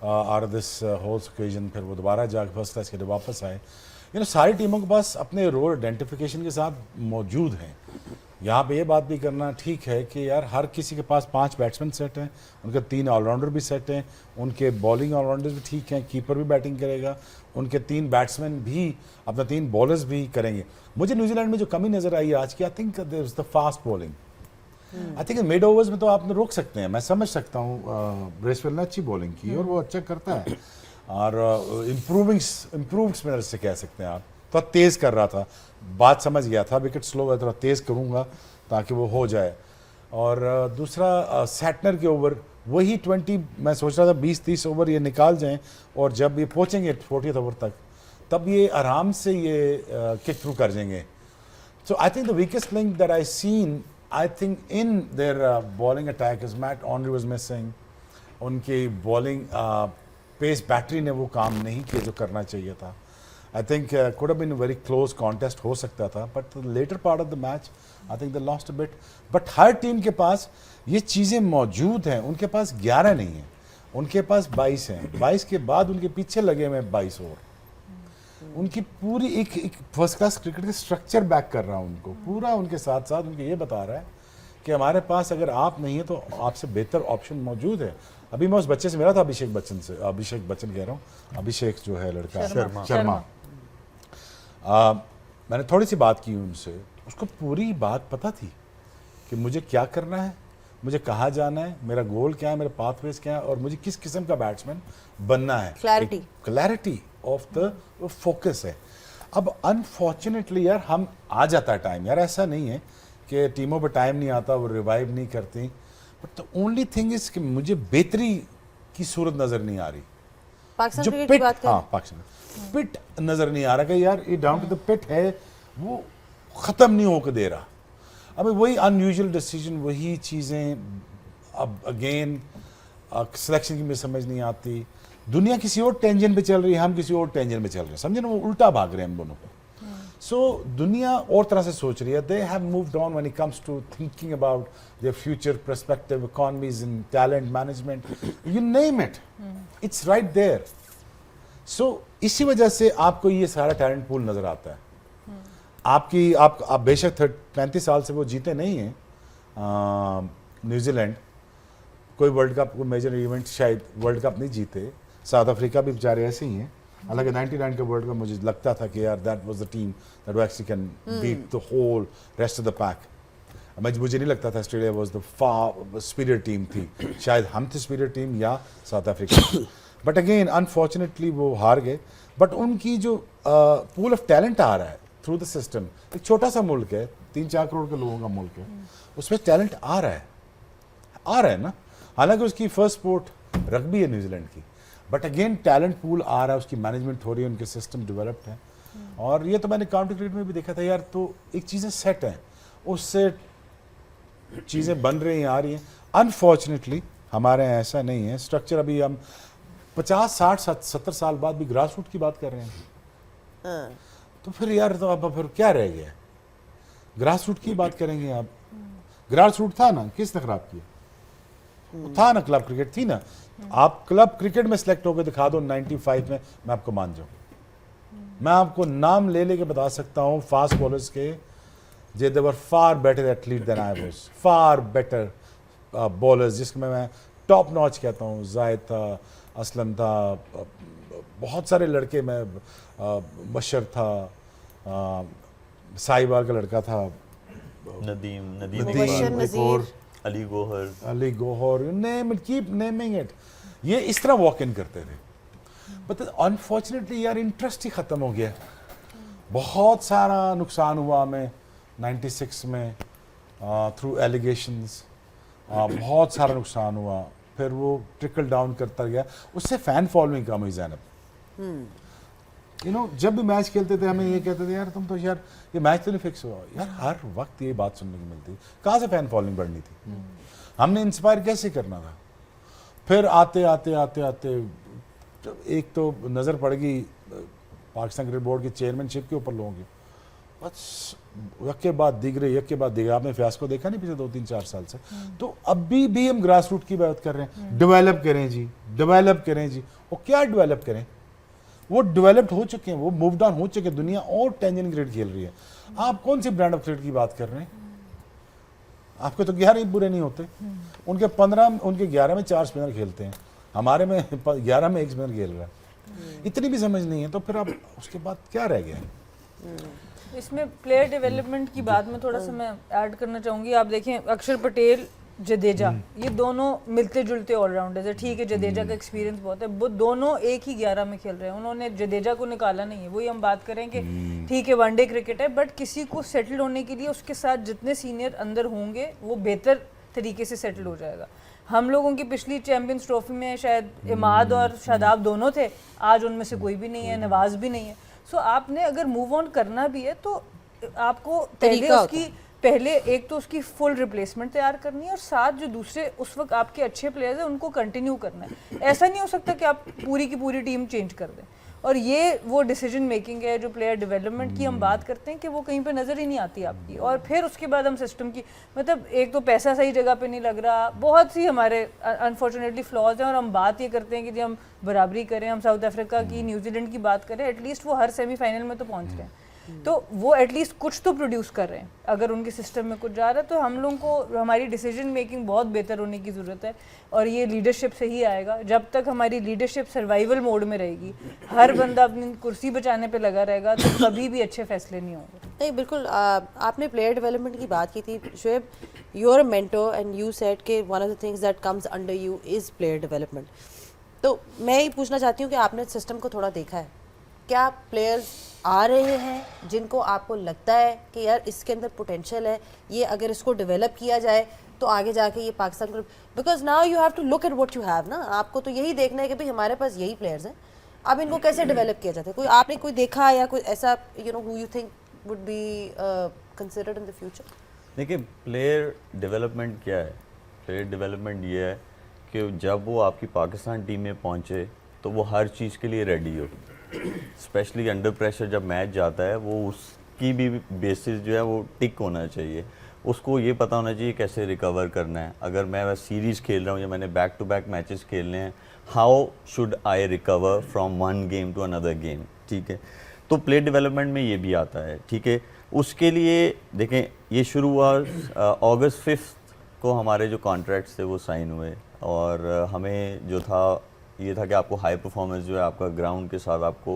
out of this whole occasion, फिर वो दोबारा जाकर फर्स्ट क्लास के लिए वापस आए। सारी टीमों के पास अपने रोल आइडेंटिफिकेशन के साथ मौजूद हैं। यहाँ पे ये बात भी करना ठीक है कि यार हर किसी के पास 5 बैट्समैन सेट हैं, उनके 3 ऑलराउंडर भी सेट हैं, उनके बॉलिंग ऑलराउंडर्स भी ठीक हैं, कीपर भी बैटिंग करेगा, उनके 3 बैट्समैन भी अपना 3 बॉलर्स भी करेंगे। मुझे न्यूजीलैंड में जो कमी नज़र आई आज की, I think there is the fast bowling. I think mid overs में तो आप रोक सकते हैं, मैं समझ सकता हूँ ब्रेसवेल ने अच्छी बॉलिंग की और वो अच्छा करता है, और इम्प्रूव्ड स्पिनर से कह सकते हैं आप, थोड़ा तेज़ कर रहा था, बात समझ गया था, विकेट स्लो है, थोड़ा तेज़ करूँगा ताकि वो हो जाए। और दूसरा सैटनर के ओवर वही 20, मैं सोच रहा था 20-30 ओवर ये निकाल जाएं, और जब ये पहुँचेंगे 40th ओवर तक तब ये आराम से ये किक थ्रू कर जाएंगे। So I think the weakest link that I seen, I think in their bowling attack is Matt Henry was missing. उनकी बॉलिंग पेस बैटरी ने वो काम नहीं किया जो करना चाहिए था। I think could have been a very close contest हो सकता था, but the later part of the match, I think they lost a bit. But her team के पास ये चीज़ें मौजूद हैं, उनके पास 11 नहीं है, उनके पास 22 हैं, 22 के बाद उनके पीछे लगे हुए 22 और, उनकी पूरी एक फर्स्ट क्लास क्रिकेट का स्ट्रक्चर बैक कर रहा है उनको, पूरा उनके साथ साथ उनके ये बता रहा है कि हमारे पास अगर आप नहीं है तो आपसे बेहतर ऑप्शन मौजूद है। अभी मैं उस बच्चे से मिला था, अभिषेक बच्चन कह रहा हूँ, अभिषेक जो है लड़का शर्मा। मैंने थोड़ी सी बात की उनसे, उसको पूरी बात पता थी कि मुझे क्या करना है, मुझे कहाँ जाना है, मेरा गोल क्या है, मेरा पाथवेज क्या है, और मुझे किस किस्म का बैट्समैन बनना है। क्लैरिटी ऑफ द फोकस है। अब अनफॉर्चुनेटली यार हम आ जाता है टाइम, यार ऐसा नहीं है कि टीमों पर टाइम नहीं आता, वो रिवाइव नहीं करती, but the only thing is कि मुझे बेहतरी की सूरत नज़र नहीं आ रही। पाकिस्तान जो क्रिकेट पिट, की बात करें, हाँ पाकिस्तान पिट नजर नहीं आ रहा कि यार ये डाउन टू द पिट है, वो खत्म नहीं होकर दे रहा। अब वही अनयूजुअल डिसीजन, वही चीज़ें, अब अगेन सिलेक्शन की मुझे समझ नहीं आती, दुनिया किसी और टेंशन पे चल रही है, हम किसी और टेंशन पे चल रहे हैं, समझे ना, वो उल्टा भाग रहे हैं हम दोनों को। सो दुनिया और तरह से सोच रही है, they have moved on when it comes to thinking about their future perspective, economies in talent management, you name it, it's right there. सो इसी वजह से आपको ये सारा टैलेंट पूल नजर आता है। आप बेशक 35 साल से वो जीते नहीं हैं न्यूजीलैंड, कोई वर्ल्ड कप, कोई मेजर इवेंट शायद वर्ल्ड कप नहीं जीते, साउथ अफ्रीका भी बेचारे ऐसे ही हैं, हालांकि 99 का वर्ल्ड कप मुझे लगता था कि यार that was the team that actually can beat the whole rest of the pack. मुझे नहीं लगता था Australia was the far superior team थी, शायद हम थे सुपीरियर टीम या South Africa, but again unfortunately वो हार गए। बट उनकी जो पूल ऑफ टैलेंट आ रहा है थ्रू द सिस्टम, एक छोटा सा मुल्क है, 3-4 करोड़ के लोगों का मुल्क है, उसमें टैलेंट आ रहा है ना। हालांकि उसकी फर्स्ट स्पोर्ट रग्बी है न्यूजीलैंड की, बट अगेन टैलेंट पूल आ रहा है, उसकी मैनेजमेंट हो रही है, उनके सिस्टम डेवलप्ड है। और ये तो मैंने काउंटी क्रिकेट में भी देखा था यार, तो एक चीज़ें सेट हैं, उससे चीज़ें बन रही हैं, आ रही हैं। अनफॉर्चुनेटली हमारे यहाँ ऐसा नहीं है स्ट्रक्चर। अभी हम 50, 60, 70 साल बाद भी ग्रास रूट की बात कर रहे हैं, तो फिर यार तो अब फिर क्या रह गया? ग्रास रूट की बात करेंगे आप, ग्रास रूट था ना, किसने खराब किया? था ना, क्लब क्रिकेट थी ना। आप क्लब क्रिकेट में सिलेक्ट होकर दिखा दो 95 में, मैं आपको मान जाऊं, मैं आपको नाम ले लेके बता सकता हूं फास्ट बॉलर्स के, जे they were far better athlete than I was, far better bowlers, जिसमें मैं टॉप नॉच कहता हूं। जायद था, असलम था, बहुत सारे लड़के, मैं बशर था, साहिबाल का लड़का था, नदीम और Ali Gohar, you name it, keep naming it. ये इस तरह वॉक इन करते थे। बट अनफॉर्चुनेटली यार इंटरेस्ट ही ख़त्म हो गया। बहुत सारा नुकसान हुआ हमें 96 में थ्रू एलिगेशंस, बहुत सारा नुकसान हुआ। फिर वो ट्रिकल डाउन करता गया, उससे फ़ैन फॉलोइंग कम हुई ज़ैनब। यू नो जब भी मैच खेलते थे हमें ये कहते थे यार तुम तो यार ये मैच तो नहीं फिक्स हुआ यार, हर वक्त ये बात सुनने को मिलती। कहाँ से फ़ैन फॉलोइंग बढ़नी थी? हमने इंस्पायर कैसे करना था? फिर आते आते आते आते एक तो नज़र पड़ गई पाकिस्तान क्रिकेट बोर्ड की चेयरमैनशिप के ऊपर लोगों की, बस यक के बाद दिगरे यक के बाद दिगरे। आपने फ्यास को देखा नहीं पिछले 2-3-4 साल से? तो अभी भी हम ग्रास रूट की बात कर रहे हैं, डेवलप करें जी, डेवलप करें जी। और क्या डेवलप करें? वो डेवलप्ड हो चुके हैं, वो मूव डाउन हो चुके हैं, दुनिया और टेंजन क्रिकेट खेल रही है। आप कौन सी ब्रांड ऑफ क्रिकेट की बात कर रहे हैं? आपके तो 11 ही बुरे नहीं होते, उनके 15 उनके 11 में 4 स्पिनर खेलते हैं, हमारे में 11 में 1 स्पिनर खेल रहा है। इतनी भी समझ नहीं है, तो फिर आप उसके बाद क्या रह गया? इसमें प्लेयर डेवलपमेंट की बात में थोड़ा सा मैं ऐड करना चाहूँगी। आप देखें अक्षर पटेल, जडेजा, ये दोनों मिलते जुलते ऑलराउंडर्स है। ठीक है, जडेजा का एक्सपीरियंस बहुत है, वो दोनों एक ही 11 में खेल रहे हैं। उन्होंने जडेजा को निकाला नहीं है। वही हम बात करें कि ठीक है वनडे क्रिकेट है, बट किसी को सेटल होने के लिए उसके साथ जितने सीनियर अंदर होंगे वो बेहतर तरीके से सेटल हो जाएगा। हम लोगों की पिछली चैंपियंस ट्रॉफी में शायद इमाद और शादाब दोनों थे, आज उनमें से कोई भी नहीं है, नवाज भी नहीं है। सो आपने अगर मूव ऑन करना भी है तो आपको पहले एक तो उसकी फुल रिप्लेसमेंट तैयार करनी है, और साथ जो दूसरे उस वक्त आपके अच्छे प्लेयर्स हैं उनको कंटिन्यू करना है। ऐसा नहीं हो सकता कि आप पूरी की पूरी टीम चेंज कर दें। और ये वो डिसीजन मेकिंग है जो प्लेयर डेवलपमेंट की हम बात करते हैं कि वो कहीं पे नज़र ही नहीं आती आपकी। और फिर उसके बाद हम सिस्टम की, मतलब एक तो पैसा सही जगह पे नहीं लग रहा, बहुत सी हमारे अनफॉर्चुनेटली फ्लॉज हैं। और हम बात ये करते हैं कि हम बराबरी करें, हम साउथ अफ्रीका की, न्यूजीलैंड की बात करें, एटलीस्ट वो हर सेमीफाइनल में तो पहुँच रहे हैं, तो वो एटलीस्ट कुछ तो प्रोड्यूस कर रहे हैं। अगर उनके सिस्टम में कुछ जा रहा है तो हम लोगों को हमारी डिसीजन मेकिंग बहुत बेहतर होने की ज़रूरत है। और ये लीडरशिप से ही आएगा। जब तक हमारी लीडरशिप सर्वाइवल मोड में रहेगी, हर बंदा अपनी कुर्सी बचाने पे लगा रहेगा, तो कभी भी अच्छे फैसले नहीं होंगे। नहीं बिल्कुल, आपने प्लेयर डेवलपमेंट की बात की थी Shoaib, you are a mentor and you said कि one of the things that comes under you is player development. तो मैं ये पूछना चाहती हूँ कि आपने सिस्टम को थोड़ा देखा है, क्या प्लेयर्स आ रहे हैं जिनको आपको लगता है कि यार इसके अंदर पोटेंशियल है, ये अगर इसको डेवलप किया जाए तो आगे जाके ये पाकिस्तान को, because now you have to look at what you have ना, आपको तो यही देखना है कि भाई हमारे पास यही प्लेयर्स हैं, अब इनको कैसे डेवलप किया जाता है। कोई आपने कोई देखा या कोई ऐसा you know who you think would be considered in the future? देखिए, प्लेयर डेवलपमेंट क्या है? प्लेयर डेवलपमेंट ये है कि जब वो आपकी पाकिस्तान टीम में पहुँचे तो वो हर चीज़ के लिए रेडी हो। स्पेशली अंडर प्रेशर जब मैच जाता है, वो उसकी भी बेसिस जो है वो टिक होना चाहिए। उसको ये पता होना चाहिए कैसे रिकवर करना है। अगर मैं सीरीज़ खेल रहा हूँ या मैंने बैक टू बैक मैचेस खेलने हैं, how should I recover from one game to another game, ठीक है? तो प्लेयर डेवलपमेंट में ये भी आता है, ठीक है? उसके लिए देखें, ये शुरू हुआ अगस्त 5 को हमारे जो कॉन्ट्रैक्ट्स थे वो साइन हुए, और हमें जो था ये था कि आपको हाई परफॉर्मेंस जो है आपका ग्राउंड के साथ आपको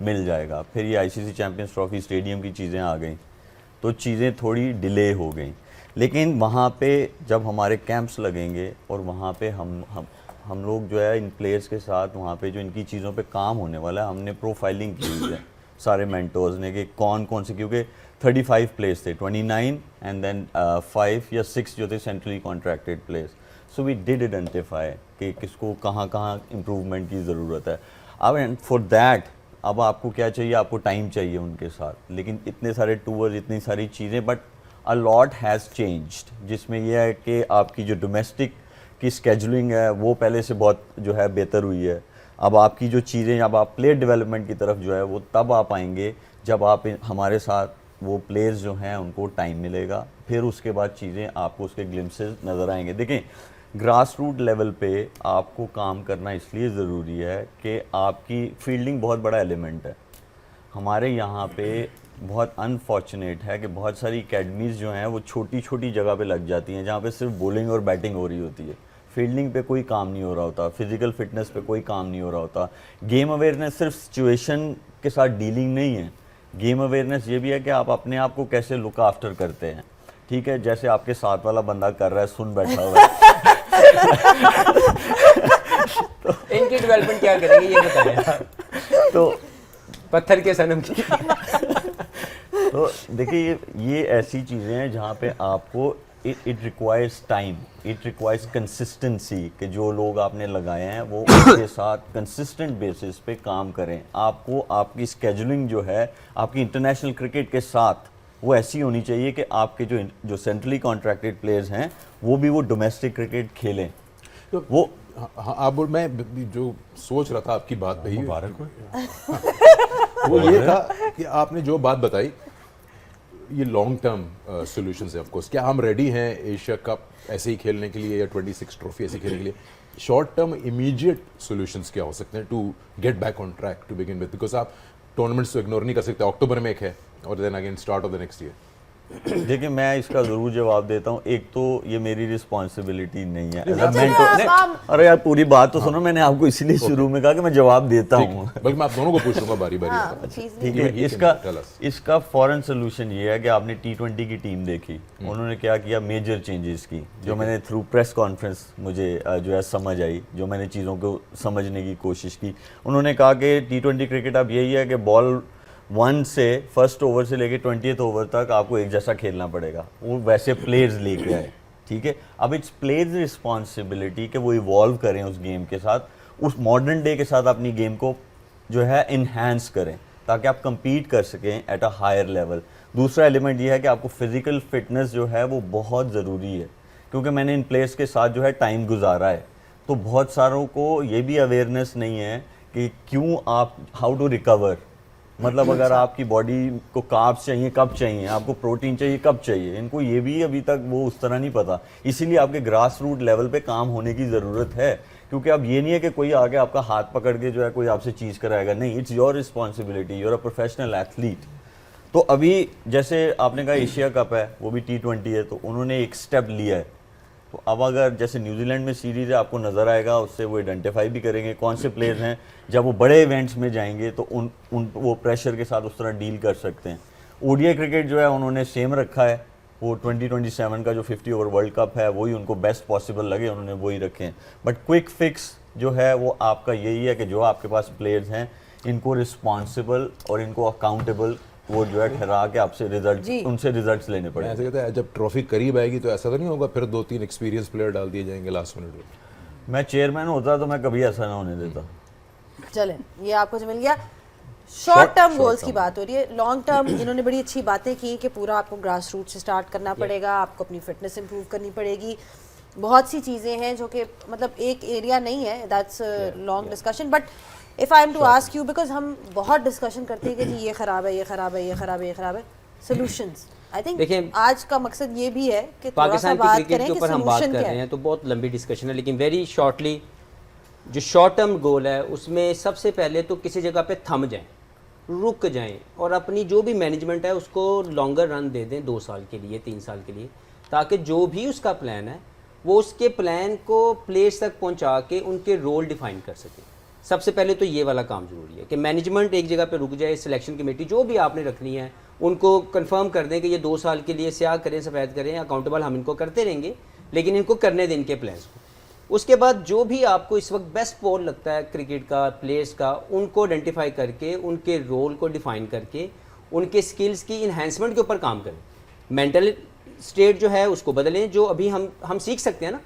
मिल जाएगा। फिर ये आईसीसी चैंपियंस ट्रॉफी स्टेडियम की चीज़ें आ गई, तो चीज़ें थोड़ी डिले हो गई। लेकिन वहाँ पे जब हमारे कैंप्स लगेंगे और वहाँ पे हम लोग जो है इन प्लेयर्स के साथ वहाँ पे जो इनकी चीज़ों पे काम होने वाला है, हमने प्रोफाइलिंग की हुई है सारे मेंटर्स ने कि कौन कौन से, क्योंकि 35 प्लेयर्स थे, 29 एंड देन 5 या 6 जो थे centrally contracted players. So we did identify कि किसको कहाँ कहाँ इम्प्रूवमेंट की ज़रूरत है। अब एंड फॉर दैट अब आपको क्या चाहिए? आपको टाइम चाहिए उनके साथ। लेकिन इतने सारे टूर्स, इतनी सारी चीज़ें, but a lot has changed, जिसमें यह है कि आपकी जो डोमेस्टिक की स्केजुलिंग है वो पहले से बहुत जो है बेहतर हुई है। अब आपकी जो चीज़ें, अब आप प्लेयर डेवलपमेंट की तरफ जो है वो तब आ पाएंगे जब आप हमारे साथ वो प्लेयर्स जो हैं उनको टाइम मिलेगा, फिर उसके बाद चीज़ें आपको उसके ग्लिम्सेस नज़र आएंगे। देखें, ग्रास रूट लेवल पे आपको काम करना इसलिए ज़रूरी है कि आपकी फील्डिंग बहुत बड़ा एलिमेंट है। हमारे यहाँ पे बहुत अनफॉर्चुनेट है कि बहुत सारी एकेडमीज़ जो हैं वो छोटी छोटी जगह पे लग जाती हैं, जहाँ पे सिर्फ बॉलिंग और बैटिंग हो रही होती है। फील्डिंग पे कोई काम नहीं हो रहा होता, फिज़िकल फिटनेस पे कोई काम नहीं हो रहा होता। गेम अवेयरनेस सिर्फ सिचुएशन के साथ डीलिंग नहीं है, गेम अवेयरनेस ये भी है कि आप अपने आप को कैसे लुक आफ्टर करते हैं, ठीक है? जैसे आपके साथ वाला बंदा कर रहा है, सुन बैठा हुआ है इनकी डेवलपमेंट क्या करेंगे ये बताएं। तो पत्थर के सनम की। तो देखिए ये ऐसी चीज़ें हैं जहाँ पे आपको it requires time, it requires consistency, कि जो लोग आपने लगाए हैं वो उनके साथ कंसिस्टेंट बेसिस पे काम करें। आपको आपकी स्केजुलिंग जो है आपकी इंटरनेशनल क्रिकेट के साथ वो ऐसी होनी चाहिए कि आपके जो सेंट्रली कॉन्ट्रैक्टेड प्लेयर्स हैं वो भी वो डोमेस्टिक क्रिकेट खेलें। तो वो हाँ, आप मैं जो सोच रहा था आपकी बात पे मुबारक हो। वो ये था कि आपने जो बात बताई, ये लॉन्ग टर्म सॉल्यूशंस है ऑफ कोर्स। क्या हम रेडी हैं एशिया कप ऐसे ही खेलने के लिए या 26 ट्रॉफी ऐसे खेलने के लिए? शॉर्ट टर्म इमीडिएट सॉल्यूशंस क्या हो सकते हैं to get back on track to begin with? Because आप टूर्नामेंट्स तो इग्नोर नहीं कर सकते। अक्टूबर में एक है और then again start of the next year. देखिए मैं इसका ज़रूर जवाब देता हूँ। एक तो ये मेरी रिस्पॉन्सिबिलिटी नहीं है as a चलिए, mentor। आप- नहीं, अरे यार पूरी बात तो सुनो, मैंने आपको इसीलिए शुरू में कहा कि मैं जवाब देता हूँ। बल्कि मैं आप दोनों को पूछ लूंगा बारी बारी। हाँ, please, ठीक Even है, he इसका can tell us. इसका फॉरेन सोल्यूशन ये है कि आपने T20 की टीम देखी, उन्होंने क्या किया, मेजर चेंजेस की, जो मैंने थ्रू प्रेस कॉन्फ्रेंस मुझे जो है समझ आई, जो मैंने चीज़ों को समझने की कोशिश की। उन्होंने कहा कि T20 क्रिकेट अब यही है कि बॉल 1 से फर्स्ट ओवर से लेके 20th ओवर तक आपको एक जैसा खेलना पड़ेगा। वो वैसे प्लेयर्स लेके आए, ठीक है। अब इट्स प्लेयर्स रिस्पॉन्सिबिलिटी कि वो इवॉल्व करें उस गेम के साथ, उस मॉडर्न डे के साथ अपनी गेम को जो है इन्हांस करें ताकि आप compete कर सकें एट अ हायर लेवल। दूसरा एलिमेंट ये है कि आपको फिजिकल फिटनेस जो है वो बहुत ज़रूरी है, क्योंकि मैंने इन प्लेयर्स के साथ जो है टाइम गुजारा है, तो बहुत सारों को ये भी अवेयरनेस नहीं है कि क्यों आप हाउ टू रिकवर। मतलब अगर आपकी बॉडी को कार्ब्स चाहिए कब चाहिए, आपको प्रोटीन चाहिए कब चाहिए, इनको ये भी अभी तक वो उस तरह नहीं पता। इसीलिए आपके ग्रास रूट लेवल पे काम होने की ज़रूरत है, क्योंकि अब ये नहीं है कि कोई आगे आपका हाथ पकड़ के जो है कोई आपसे चीज़ कराएगा। नहीं, it's your responsibility, you're a professional athlete. तो अभी जैसे आपने कहा एशिया कप है, वो भी T20 है, तो उन्होंने एक स्टेप लिया है। तो अब अगर जैसे न्यूजीलैंड में सीरीज़ है, आपको नज़र आएगा, उससे वो आइडेंटिफाई भी करेंगे कौन से प्लेयर्स हैं जब वो बड़े इवेंट्स में जाएंगे तो उन वो प्रेशर के साथ उस तरह डील कर सकते हैं। ओडीआई क्रिकेट जो है उन्होंने सेम रखा है, वो 2027 का जो 50 ओवर वर्ल्ड कप है वही उनको बेस्ट पॉसिबल लगे उन्होंने वही रखे हैं। बट क्विक फिक्स जो है वो आपका यही है कि जो आपके पास प्लेयर्स हैं इनको रिस्पॉन्सिबल और इनको अकाउंटेबल वो जो है ठहरा के आपसे रिजल्ट, उनसे रिजल्ट्स लेने मैं पड़ेंगे। ऐसे कहता है जब ट्रॉफी करीब आएगी तो ऐसा तो नहीं होगा फिर 2-3 एक्सपीरियंस प्लेयर डाल दिए जाएंगे लास्ट मिनट में? मैं चेयरमैन होता तो मैं कभी ऐसा ना होने देता। चलें, ये आपको जो मिल गया। शॉर्ट टर्म गोल्स की बात हो रही है। लॉन्ग टर्म इन्होंने बड़ी अच्छी बातें की कि पूरा आपको ग्रास रूट से स्टार्ट करना पड़ेगा, आपको अपनी फिटनेस इंप्रूव करनी पड़ेगी। बहुत सी चीज़ें हैं जो कि मतलब एक एरिया नहीं है, that's long discussion. But if I am to ask you, because हम बहुत डिस्कशन करते हैं कि जी ये ख़राब है, ये ख़राब है, ये ख़राब है, ये ख़राब है, सोल्यूशंस। आई थिंक देखिए, आज का मकसद ये भी है कि थोड़ा सा पाकिस्तान की बात क्रिकेट करें के कि ऊपर हम बात सोल्यूशन कर क्या रहे है। हैं तो बहुत लंबी डिस्कशन है, लेकिन वेरी शॉर्टली जो शॉर्ट टर्म गोल है उसमें सबसे पहले तो किसी जगह पे थम जाएं, रुक जाएं और अपनी जो भी मैनेजमेंट है उसको लॉन्गर रन दे दें, 2 साल के लिए, 3 साल के लिए, ताकि जो भी उसका प्लान है वो उसके प्लान को प्लेयर्स तक पहुंचा के उनके रोल डिफाइन कर सके। सबसे पहले तो ये वाला काम ज़रूरी है कि मैनेजमेंट एक जगह पे रुक जाए, सिलेक्शन कमेटी जो भी आपने रखनी है उनको कंफर्म कर दें कि ये 2 साल के लिए स्याह करें, सफ़ेद करें, अकाउंटेबल हम इनको करते रहेंगे, लेकिन इनको करने दें इनके प्लान्स को। उसके बाद जो भी आपको इस वक्त बेस्ट पोल लगता है क्रिकेट का, प्लेयर्स का, उनको आइडेंटिफाई करके उनके रोल को डिफाइन करके उनके स्किल्स की इन्हेंसमेंट के ऊपर काम करें। मेंटल स्टेट जो है उसको बदलें, जो अभी हम सीख सकते हैं ना।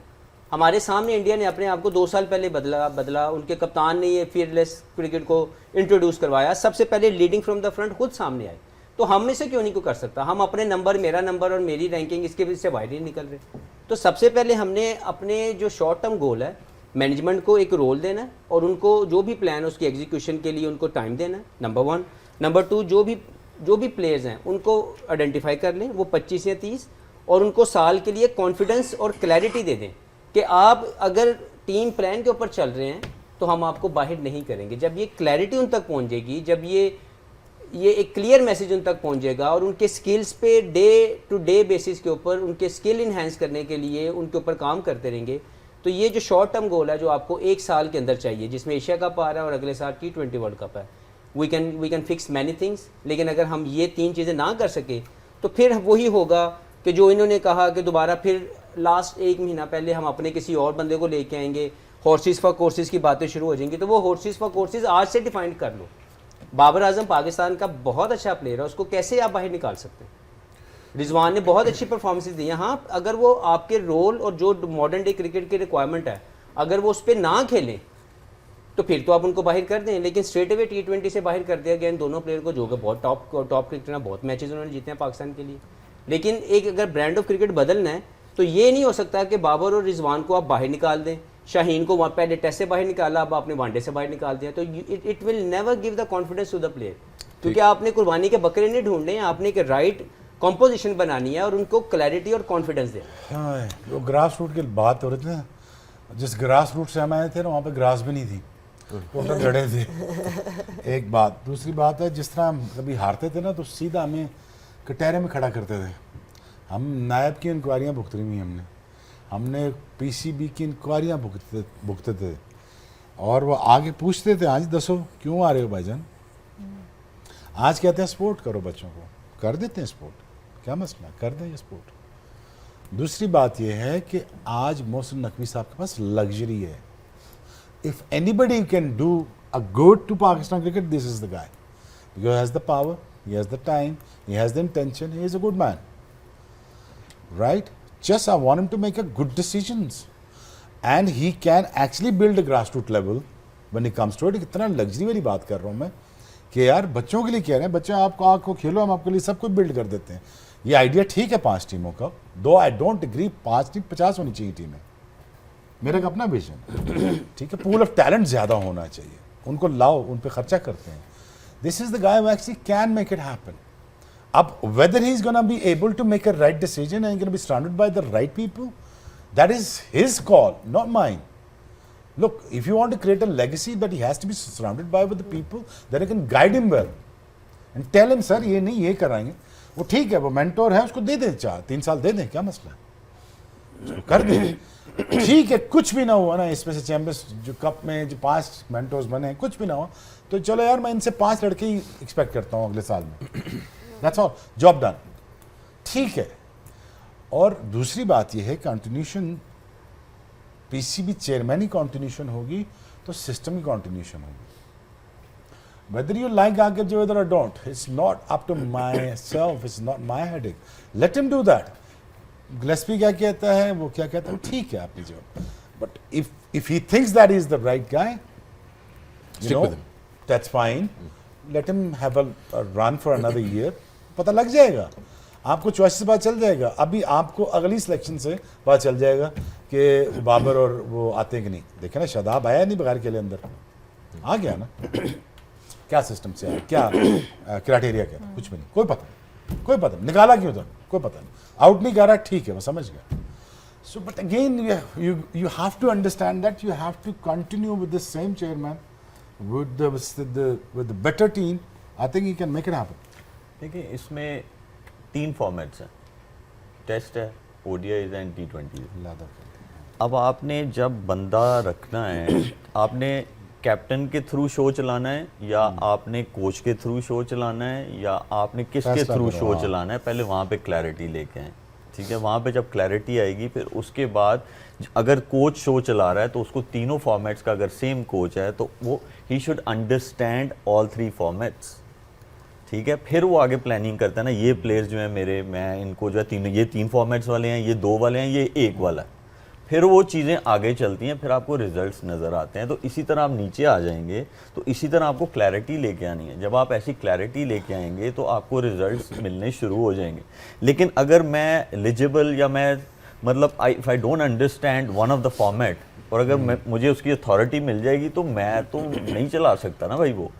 हमारे सामने इंडिया ने अपने आप को 2 साल पहले बदला, उनके कप्तान ने ये फियरलेस क्रिकेट को इंट्रोड्यूस करवाया, सबसे पहले लीडिंग फ्रॉम द फ्रंट खुद सामने आए। तो हम में से क्यों नहीं को कर सकता? हम अपने नंबर, मेरा नंबर और मेरी रैंकिंग इसके वजह से बाहर ही निकल रहे। तो सबसे पहले हमने अपने जो शॉर्ट टर्म गोल है मैनेजमेंट को एक रोल देना है और उनको जो भी प्लान है उसकी एग्जीक्यूशन के लिए उनको टाइम देना है, नंबर 1। नंबर 2, जो भी प्लेयर्स हैं उनको आइडेंटिफाई कर लें, वो 25 या 30, और उनको साल के लिए कॉन्फिडेंस और क्लैरिटी दे दें कि आप अगर टीम प्लान के ऊपर चल रहे हैं तो हम आपको बाहर नहीं करेंगे। जब ये क्लैरिटी उन तक पहुंचेगी, जब ये एक क्लियर मैसेज उन तक पहुंचेगा और उनके स्किल्स पे डे टू डे बेसिस के ऊपर उनके स्किल इन्हेंस करने के लिए उनके ऊपर काम करते रहेंगे, तो ये जो शॉर्ट टर्म गोल है जो आपको 1 साल के अंदर चाहिए, जिसमें एशिया कप आ रहा है और अगले साल T20 वर्ल्ड कप है, we can fix many things. लेकिन अगर हम ये 3 चीज़ें ना कर सके तो फिर वही होगा कि जो इन्होंने कहा कि दोबारा फिर लास्ट 1 महीना पहले हम अपने किसी और बंदे को लेके आएंगे, हॉर्सेस फॉर कोर्सेज की बातें शुरू हो जाएंगी, तो वो हॉर्सेस फॉर कोर्सेज आज से डिफाइन कर लो। बाबर आजम पाकिस्तान का बहुत अच्छा प्लेयर है, उसको कैसे आप बाहर निकाल सकते हैं? रिजवान ने बहुत अच्छी परफॉर्मेंसेस दी हैं, हाँ अगर वो आपके रोल और जो मॉडर्न डे क्रिकेट की रिक्वायरमेंट है अगर वो उस पर ना खेलें तो फिर तो आप उनको बाहर कर दें, लेकिन स्ट्रेट अवे T20 से बाहर कर दिया गया इन दोनों प्लेयर को, जो कि बहुत टॉप क्रिकेटर हैं, बहुत मैचेस उन्होंने जीते हैं पाकिस्तान के लिए। लेकिन एक अगर ब्रांड ऑफ क्रिकेट बदलना है तो ये नहीं हो सकता कि बाबर और रिजवान को आप बाहर निकाल दें, शाहीन को वहाँ पहले टेस्ट से बाहर निकाला, अब आपने वनडे से बाहर निकाल दिया, तो it will never give the confidence to the player, क्योंकि आपने कुर्बानी के बकरे नहीं ढूंढने हैं, आपने एक राइट कॉम्पोजिशन बनानी है और उनको क्लैरिटी और कॉन्फिडेंस देना। हाँ, वो ग्रास रूट की बात हो रही थी ना, जिस ग्रास रूट से हम आए थे ना वहाँ पे ग्रास भी नहीं थी, वो तो लड़े थे। एक बात, दूसरी बात है जिस तरह हम कभी हारते थे ना तो सीधा हमें कटहरे में खड़ा करते थे। हम नायब की इंक्वायरियाँ भुगती हुई हमने PCB की इंक्वायरियाँ भुगते थे और वो आगे पूछते थे आज दसो क्यों आ रहे हो भाईजान। आज कहते हैं स्पोर्ट करो, बच्चों को कर देते हैं स्पोर्ट, क्या मसला, कर दें ये स्पोर्ट। दूसरी बात यह है कि आज मोहसिन नकवी साहब के पास लग्जरी है। If anybody can do a good to Pakistan cricket, this is the guy, because he has the power, he has the time, he has the intention, he is a good man, right? Just I want him to make a good decisions and he can actually build a grassroots level when it comes to it। कितना luxury वाली बात कर रहा हूँ मैं कि यार बच्चों के लिए कह रहे हैं, बच्चे आपको खेलो, हम आपके लिए सब कुछ बिल्ड कर देते हैं। ये आइडिया ठीक है 5 टीमों का, दो आई डोंट एग्री 5 टीम 50 होनी चाहिए टीमें, मेरा एक अपना विजन, ठीक है। पूल ऑफ टैलेंट ज़्यादा होना चाहिए, उनको लाओ, उन पर खर्चा करते हैं। This is the guy who actually can make it happen. अब whether he is gonna be able to make a right decision and gonna be surrounded by the right people, that is his call, not mine. Look, if you want to create a legacy, that he has to be surrounded by with the people that can guide him well and tell him, sir, ये नहीं, ये कराएंगे। वो ठीक है, वो mentor है, उसको दे दें 4-3 साल दे दें, क्या मसला है, उसको कर दें। ठीक है, कुछ भी ना हुआ ना इसमें से चैंपियंस जो कप में जो 5 मेंटोर्स बने, कुछ भी ना हुआ तो चलो यार मैं इनसे 5 लड़के ही एक्सपेक्ट करता हूँ अगले साल में, दैट्स ऑल, जॉब डन, ठीक है। और दूसरी बात ये है कंटिन्यूशन, PCB चेयरमैन ही कंटिन्यूशन होगी तो सिस्टम की कंटिन्यूशन होगी। Whether you like Aqib Javed और don't, it's not up to myself, it's not my headache, let him do that. Gillespie क्या कहता है, वो क्या कहता है, ठीक है आपकी जवाब, but if he thinks that is the right guy, you know, that's fine, let him have a run for another year, पता लग जाएगा आपको, चॉइस से पता चल जाएगा। अभी आपको अगली सिलेक्शन से पता चल जाएगा कि बाबर और वो आते हैं कि नहीं। देखे ना, शादाब आया नहीं बगैर खेले, अंदर आ गया ना, क्या सिस्टम से आया, क्या क्राइटेरिया क्या था, कुछ भी नहीं, कोई पता नहीं, निकाला क्यों था, कोई पता नहीं, आउट नहीं कर रहा, ठीक है, वो समझ गया। So but again you have to understand that you have to continue with the same chairman, with the better team. I think he can make it happen. देखिए इसमें 3 फॉर्मेट्स हैं, टेस्ट है, ODIs एंड T20। अब आपने जब बंदा रखना है, आपने कैप्टन के थ्रू शो चलाना है या आपने कोच के थ्रू शो चलाना है या आपने किसके थ्रू शो चलाना है, पहले वहाँ पे क्लैरिटी लेके आए, ठीक है। वहाँ पे जब क्लैरिटी आएगी फिर उसके बाद अगर कोच शो चला रहा है तो उसको तीनों फॉर्मेट्स का, अगर सेम कोच है तो वो he should understand all 3 formats, ठीक है। फिर वो आगे प्लानिंग करता है ना, ये प्लेयर्स जो है मेरे, मैं इनको जो है ये 3 फॉर्मेट्स वाले हैं, ये 2 वाले हैं, ये 1 वाला है, फिर वो चीज़ें आगे चलती हैं, फिर आपको रिजल्ट्स नज़र आते हैं। तो इसी तरह आप नीचे आ जाएंगे तो इसी तरह आपको क्लैरिटी लेके आनी है। जब आप ऐसी क्लैरिटी लेके आएंगे तो आपको रिजल्ट्स मिलने शुरू हो जाएंगे। लेकिन अगर मैं एलिजिबल या मैं मतलब if I don't understand one of the format और अगर मुझे उसकी अथॉरिटी मिल जाएगी तो मैं तो नहीं चला सकता ना भाई वो।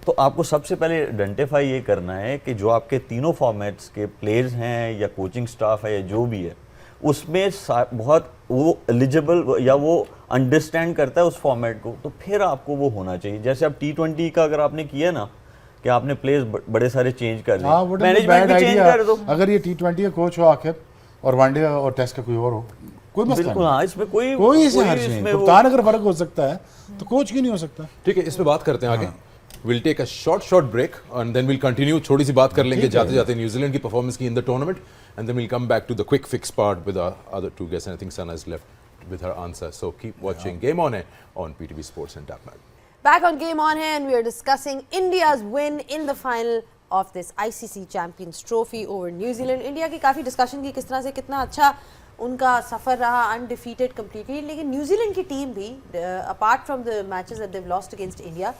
तो आपको सबसे पहले आइडेंटिफाई ये करना है कि जो आपके तीनों फॉर्मेट्स के प्लेयर्स हैं या कोचिंग स्टाफ है या जो भी है, उसमें बहुत वो एलिजिबल या वो अंडरस्टैंड करता है उस फॉर्मेट को, तो फिर आपको वो होना चाहिए। जैसे अब T20 का अगर आपने किया ना कि आपने प्लेयर्स बड़े सारे चेंज कर दिए, मैनेजमेंट भी चेंज कर दो। अगर ये T20 का कोच हो आखिर और वनडे और टेस्ट का कोई और हो, कोई मसला बिल्कुल, हाँ, इसमें कोई इसे हर्ज नहीं। कप्तान अगर फर्क हो सकता है तो कोच क्यों नहीं हो सकता। ठीक है, इस पे बात करते हैं आगे। Will take a short break and then will continue. छोटी सी बात कर लेंगे जाते जाते न्यूजीलैंड की परफॉर्मेंस की in the tournament, and then will come back to the quick fix part with other 2 guests, and I think Sana is left with her answer. So keep watching Game On Hai on PTV Sports and Dark Net. Back on Game On Hai and we are discussing India's win in the final of this ICC Champions Trophy over New Zealand. India की काफ़ी discussion की किस तरह से कितना अच्छा उनका सफ़र रहा अनडिफीटेड कम्प्लीटली, लेकिन न्यूजीलैंड की टीम भी apart from the matches that they lost against India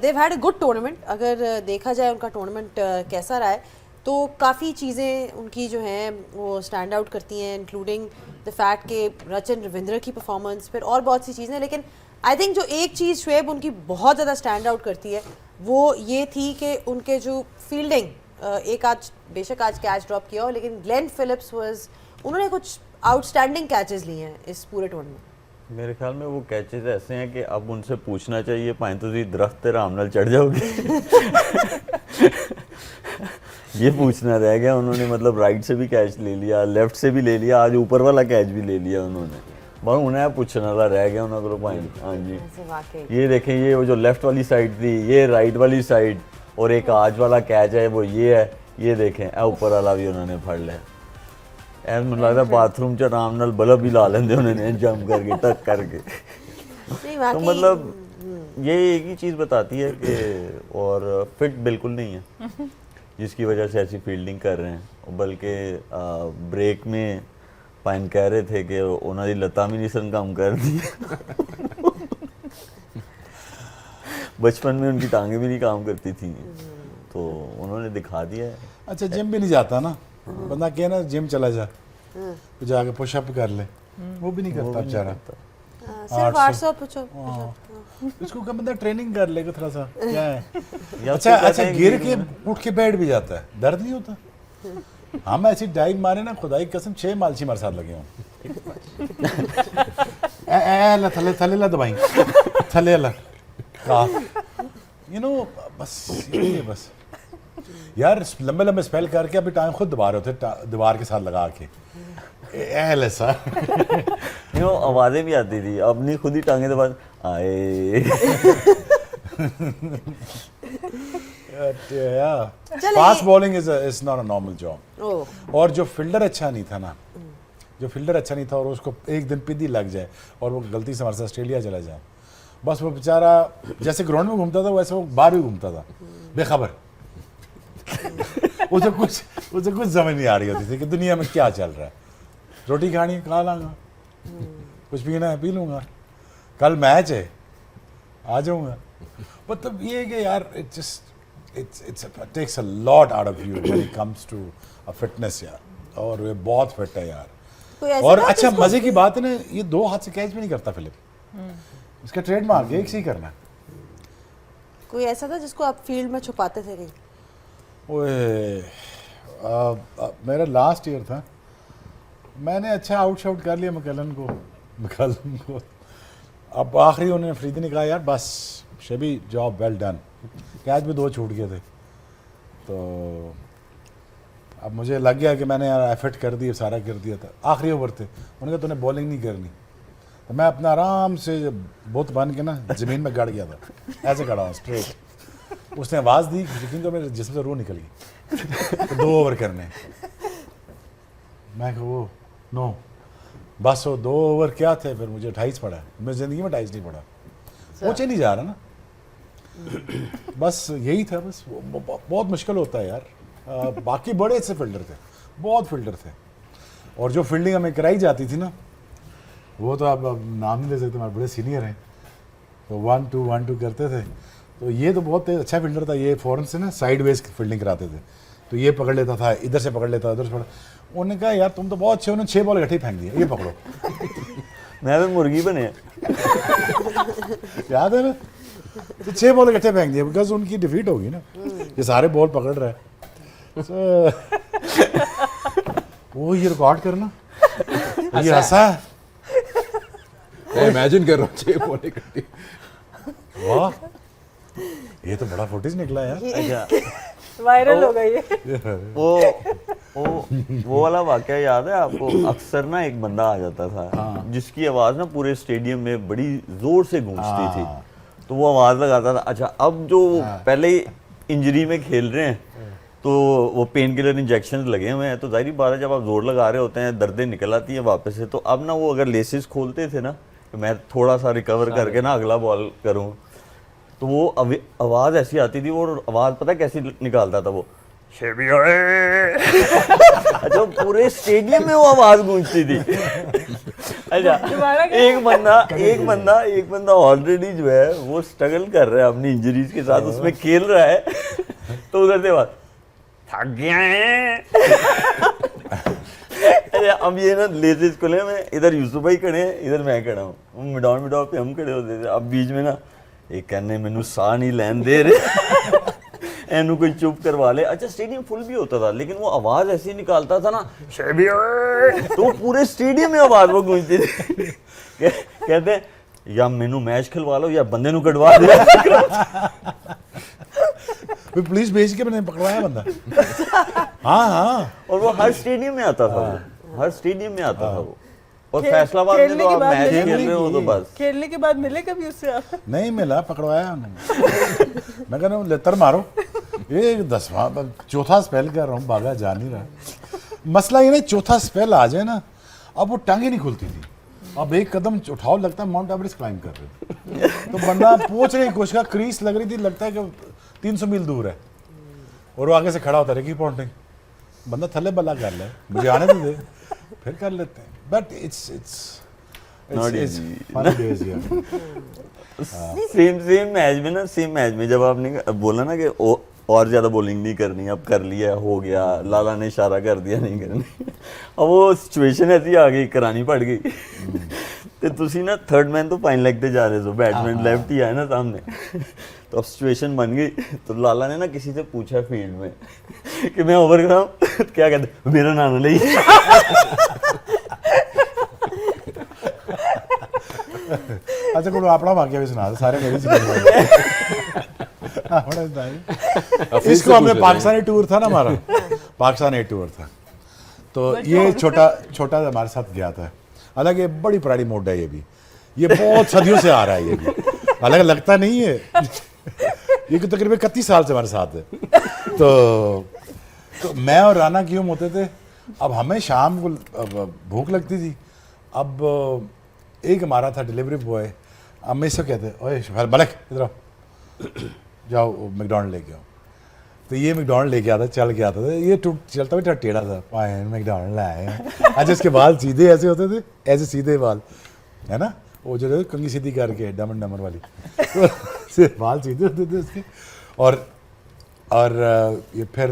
they had a good tournament. अगर देखा जाए उनका टूर्नामेंट कैसा रहा है तो काफ़ी चीज़ें उनकी जो हैं वो स्टैंड आउट करती हैं, इंक्लूडिंग द फैक्ट के रचन रविंद्र की परफॉर्मेंस, फिर और बहुत सी चीज़ें. लेकिन आई थिंक जो एक चीज़ शुएब उनकी बहुत ज़्यादा स्टैंड आउट करती है वो ये थी कि उनके जो फील्डिंग, एक आज बेशक आज कैच ड्रॉप किया हो, लेकिन ग्लेन फिलिप्स उन्होंने कुछ आउटस्टैंडिंग कैचेस लिए हैं इस पूरे टूर्नामेंट. मेरे ख्याल में वो कैचेस ऐसे हैं कि अब उनसे पूछना चाहिए पाइन तो जी दरख्त तेरा आमनल चढ़ जाओगे. ये पूछना रह गया. उन्होंने मतलब राइट से भी कैच ले लिया, लेफ्ट से भी ले लिया, आज ऊपर वाला कैच भी ले लिया उन्होंने. पर उन्हें पूछना वाला रह गया उन्होंने पाइन. हाँ जी, ये देखें, ये वो जो लेफ्ट वाली साइड थी, ये राइट वाली साइड, और एक आज वाला कैच है वो ये है. ये देखें ऊपर वाला भी उन्होंने फड़ लिया. ऐसा मुझे लगता है बाथरूम च आराम नाल बल्ब ही ला लेंदे उन्होंने जंप करके टक करके. तो मतलब ये एक ही चीज़ बताती है कि और फिट बिल्कुल नहीं है जिसकी वजह से ऐसी फील्डिंग कर रहे हैं. बल्कि ब्रेक में पाइन कह रहे थे कि उन्होंने लत्ता भी नहीं सन काम कर दी. बचपन में उनकी टांगें भी नहीं काम करती थी, तो उन्होंने दिखा दिया है. अच्छा, जिम भी नहीं जाता ना बंदा, कहे ना जिम चला जा तो जाके पुशअप कर ले, वो भी नहीं करता बेचारा. सिर्फ 800 पूछो. इसको क्या बंदा ट्रेनिंग कर लेगा थोड़ा सा, क्या है. या अच्छा फिर अच्छा, कहते हैं गिर कि- के उठ के बैठ भी जाता है, दर्द नहीं होता. हम ऐसी डाइव मारे ना, खुदाई की कसम 6 मालची हमारे साथ लगे हों. ला थले थले ला दवाई थले ला बस यही है बस यार. लंबे लंबे स्पेल करके अभी टाइम खुद दबा रहे थे दीवार के साथ लगा के. ऐसा आवाज़ें भी आती थी, अपनी खुद ही टांगे दबा आए. Fast bowling is not a normal job. Oh, और जो फील्डर अच्छा नहीं था ना, जो फील्डर अच्छा नहीं था और उसको एक दिन पिद्दी लग जाए और वो गलती से हमारे साथ ऑस्ट्रेलिया चला जाए, बस वो बेचारा जैसे ग्राउंड में घूमता था वैसे वो बाहर भी घूमता था बेखबर. उसे कुछ समझ नहीं आ रही होती थी कि दुनिया में क्या चल रहा है. रोटी खानी है खा लाऊंगा, कुछ पीना है पी लूँगा, कल मैच है आ जाऊँगा. मतलब ये है कि यार it takes a lot out of you when it comes to a fitness यार. और ये बहुत फिट है यार. कोई ऐसा और था अच्छा जिसको- मजे की बात है ना, ये 2 हाथ से कैच भी नहीं करता फिलिप. इसका ट्रेडमार्क एक से ही करना. कोई ऐसा था जिसको आप फील्ड में छुपाते थे कहीं? ओए मेरा लास्ट ईयर था, मैंने अच्छा आउट शाउट कर लिया मकलन को. अब आखिरी उन्होंने फरीदी ने कहा यार बस शेबी जॉब वेल डन. कैच भी 2 छूट गए थे, तो अब मुझे लग गया कि मैंने यार एफर्ट कर दिया, सारा कर दिया था. आखिरी ओवर थे, उन्होंने कहा तूने बॉलिंग नहीं करनी. तो मैं अपना आराम से बुत बन के ना ज़मीन में गड़ गया था, ऐसे खड़ा हूँ स्ट्रेट. उसने आवाज़ दी लेकिन तो मेरे जिस्म से रूह निकल गई. तो 2 ओवर करने, मैं कहा वो नो बस वो 2 ओवर क्या थे, फिर मुझे 28 पड़ा. मेरी ज़िंदगी में 28 नहीं पड़ा, पहुँचे नहीं जा रहा ना. बस यही था. बस बहुत मुश्किल होता है यार. बाकी बड़े अच्छे फील्डर थे, बहुत फील्डर थे, और जो फील्डिंग हमें कराई जाती थी ना, वो तो अब नाम नहीं ले सकते, हमारे बड़े सीनियर हैं, तो 1-2 करते थे. तो ये तो बहुत अच्छा फील्डर था. ये फॉरन से ना साइड वेज फील्डिंग कराते थे, तो ये पकड़ लेता था, इधर से पकड़ लेता, उधर से पकड़. उन्होंने कहा यार तुम तो बहुत अच्छे. उन्होंने 6 बॉल इकट्ठे फेंक दिए, ये पकड़ो. मैं तो मुर्गी बने. याद है ना, तो 6 बॉल इकट्ठे फेंक दिए बिकॉज उनकी डिफीट होगी ना, ये सारे बॉल पकड़ रहे हैं. वो ये रिकॉर्ड करना, ये हंसा है. इमेजिन कर रहा हूँ 6 बॉल इकट्ठी. वाह, ये तो बड़ा फुटेज निकला यार. अच्छा, वायरल हो गई है. वो वाला वाकया याद है आपको? अक्सर ना एक बंदा आ जाता था जिसकी आवाज़ ना पूरे स्टेडियम में बड़ी जोर से गूंजती थी, तो वो आवाज़ लगाता था. अच्छा, अब जो पहले इंजरी में खेल रहे हैं तो तो वो पेन किलर इंजेक्शन लगे हुए हैं, तो जाहिर बात है जब आप जोर लगा रहे होते हैं दर्दें निकल आती हैं वापस से। तो अब ना वो अगर लेसेस खोलते थे ना, तो मैं थोड़ा सा रिकवर करके ना अगला बॉल करूँ, तो वो आवाज़ ऐसी आती थी, वो आवाज़ पता है कैसी निकालता था वो, शेबी ओए। अच्छा, पूरे स्टेडियम में वो आवाज़ गूंजती थी। अच्छा, एक बंदा ऑलरेडी जो है वो स्ट्रगल कर रहा है अपनी इंजरीज के साथ, उसमें खेल रहा है, तो उधर से बात थक गया है। अरे अब ये ना लेसेस खुले में, इधर यूसुफ भाई खड़े हैं, इधर मैं खड़ा हूँ, मिडॉन पे हम खड़े होते थे। अब बीच में ना एक कहने मैनू साह नहीं लैन दे रहे, एनू कोई चुप करवा ले। अच्छा, स्टेडियम फुल भी होता था, लेकिन वो आवाज ऐसी निकालता था ना, शेबी ओए, तो पूरे स्टेडियम में आवाज वो गूंजती थी। कहते हैं या मेनू मैच खिलवा लो या बंदे नू कटवा दे। पुलिस भेज के मैंने पकड़वाया बंदा। हाँ हाँ, और वो हर स्टेडियम में आता था, वो हर स्टेडियम में आता था वो। और फैसलाबाद में तो आप मैच खेल रहे हो तो बस खेलने के बाद मिले कभी उससे आप? नहीं मिला, पकड़वाया उन्होंने। मैं कह रहा हूँ लेतर मारो, ये 10वां चौथा स्पेल कर रहा हूँ, भागा जा नहीं रहा। मसला ये नहीं, चौथा स्पेल आ जाए ना, अब वो टांगे नहीं खुलती थी, अब एक कदम उठाओ लगता है माउंट एवरेस्ट क्लाइंब कर रहे थे। तो बंदा पहुंचने की कोशिश, क्रीज लग रही थी, लगता है कि 300 मील दूर है, और वो आगे से खड़ा होता है, की पॉइंटिंग बंदा थले बला कर ले, मुझे आने तो दे, फिर कर लेते हैं। बट इट्स फनी डेज यार। सेम मैच में जब आपने बोला ना कि और ज्यादा बॉलिंग नहीं करनी, अब कर लिया, हो गया, लाला ने इशारा कर दिया नहीं करनी, अब वो सिचुएशन ऐसी आ गई, करानी पड़ गई। तो तुसी ना थर्ड मैन तो फाइन लगते जा रहे हो, बैट्समैन लेफ्ट ही है ना सामने, तो अब सिचुएशन बन गई। तो लाला ने ना किसी से पूछा फील्ड में कि मैं ओवर कराऊं, क्या कहते, मेरा नाम ले। अच्छा, कोई अपना वाक्य भी सुना दो, सारे मेरी इसको हमने पाकिस्तानी टूर था ना हमारा, पाकिस्तानी टूर था, तो ये छोटा हमारे साथ गया था। हालांकि ये बड़ी पुरानी मोड है, ये बहुत सदियों से आ रहा है, ये भी हालांकि लगता नहीं है, ये तकरीबन 31 साल से हमारे साथ है। तो मैं और राना क्यों होते थे, अब हमें शाम को भूख लगती थी, अब एक हमारा था डिलीवरी बॉय, अब मैं इसको कहते ओए बलक इधर आओ, जाओ मैकडॉनल्ड लेके आओ। तो ये मैकडॉनल्ड लेके आता, चल के आता था, ये चलता भी टेढ़ा था, पाए मैकडॉनल्ड लाए। अच्छा, इसके बाल सीधे ऐसे होते थे, ऐसे सीधे बाल है ना, वो जो कंगी सीधी करके डमन डमर वाली, तो बाल सीधे होते थे उसके। और ये फिर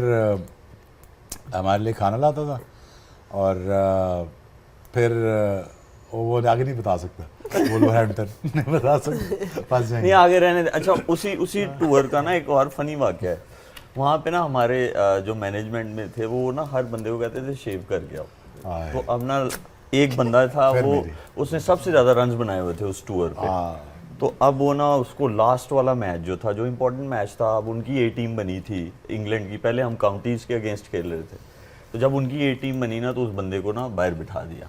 हमारे लिए खाना लाता था, और फिर वो आगे नहीं बता सकता, बोलो नहीं बता सकता, फंस जाएंगे। नहीं, आगे रहने दे। अच्छा, उसी टूर का ना एक और फनी वाक्य है। वहाँ पे ना हमारे जो मैनेजमेंट में थे, वो ना हर बंदे को कहते थे शेव करके आओ। तो अब ना एक बंदा था, वो उसने सबसे ज्यादा रन्स बनाए हुए थे उस टूर पे। तो अब वो ना उसको लास्ट वाला मैच जो था, जो इम्पोर्टेंट मैच था, अब उनकी ए टीम बनी थी इंग्लैंड की, पहले हम काउंटीज के अगेंस्ट खेल रहे थे। तो जब उनकी ए टीम बनी ना, तो उस बंदे को ना बाहर बिठा दिया।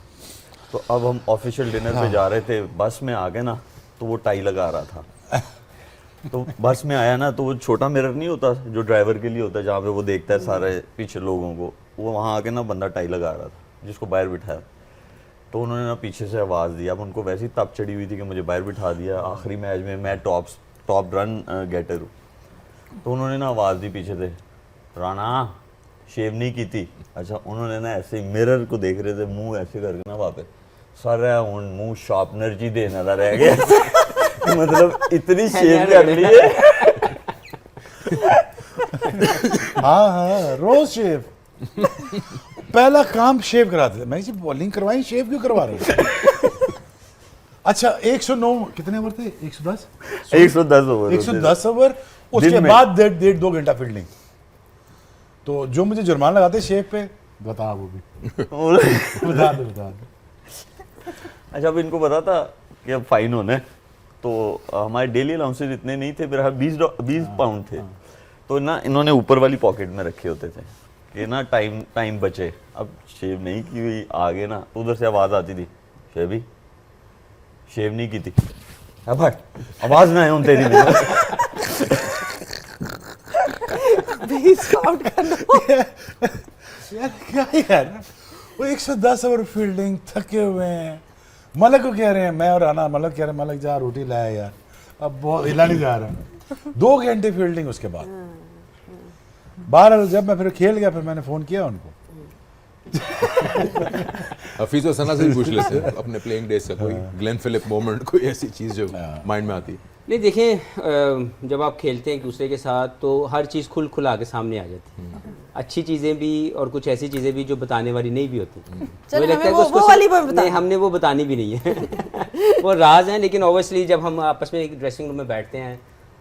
तो अब हम ऑफिशियल डिनर पे जा रहे थे, बस में आ गए ना, तो वो टाई लगा रहा था। तो बस में आया ना, तो वो छोटा मिरर नहीं होता जो ड्राइवर के लिए होता है, जहाँ पे वो देखता है सारे पीछे लोगों को, वो वहाँ आके ना बंदा टाई लगा रहा था, जिसको बाहर बिठाया। तो उन्होंने ना पीछे से आवाज़ दी। अब उनको वैसी तप चढ़ी हुई थी कि मुझे बाहर बिठा दिया, आखिरी मैच में मैं टॉप रन गेटर हूँ। तो उन्होंने ना आवाज़ दी पीछे से, राणा शेव नहीं की थी। अच्छा, उन्होंने ना ऐसे मिरर को देख रहे थे, मुंह ऐसे करके ना वापस सारा मुंह शार्पनर जी देना था रह गया। मतलब इतनी शेव कर ली है। हाँ, रोज शेव, पहला काम शेव कराते थे। मैं बॉलिंग करवाई, शेव क्यों करवा रहे? अच्छा, 109 कितने ओवर थे? 110 ओवर, 110 ओवर, उसके बाद 1.5-2 घंटा फील्डिंग। तो जो मुझे जुर्माना लगाते शेव पे, बता वो भी बता दो। अच्छा, अब इनको पता था कि अब फाइन होना है, तो हमारे डेली अलाउंसेस इतने नहीं थे, मेरा 20 पाउंड थे। तो ना इन्होंने ऊपर वाली पॉकेट में रखे होते थे कि ना टाइम बचे। अब शेव नहीं की हुई, आगे ना उधर से आवाज़ आती थी, शेव नहीं की थी, आवाज़ ना आए तेरी। प्लीज काउंट कर लो। यार क्या यार, वो 110 ओवर फील्डिंग, थके हुए हैं। मलक को कह रहे हैं, मैं और राना, मलक कह रहे हैं मलक जा रोटी लाया यार, अब बहुत हिला नहीं जा रहा। 2 घंटे फील्डिंग उसके बाद। बहरहाल जब मैं फिर खेल गया, फिर मैंने फ़ोन किया उनको। हफीज और सना से भी पूछ लेते हैं अपने प्लेइंग डेज का कोई ग्लेन फिलिप मोमेंट, कोई ऐसी चीज़ जो माइंड में आती है। नहीं देखें, जब आप खेलते हैं एक दूसरे के साथ तो हर चीज़ खुला के सामने आ जाती है। अच्छी चीज़ें भी और कुछ ऐसी चीज़ें भी जो बताने वाली नहीं भी होती। चलो मुझे लगता है हमें कि वो वाली बात बता। नहीं, हमने वो बतानी भी नहीं है। वो राज हैं, लेकिन ऑब्वियसली जब हम आपस में एक ड्रेसिंग रूम में बैठते हैं,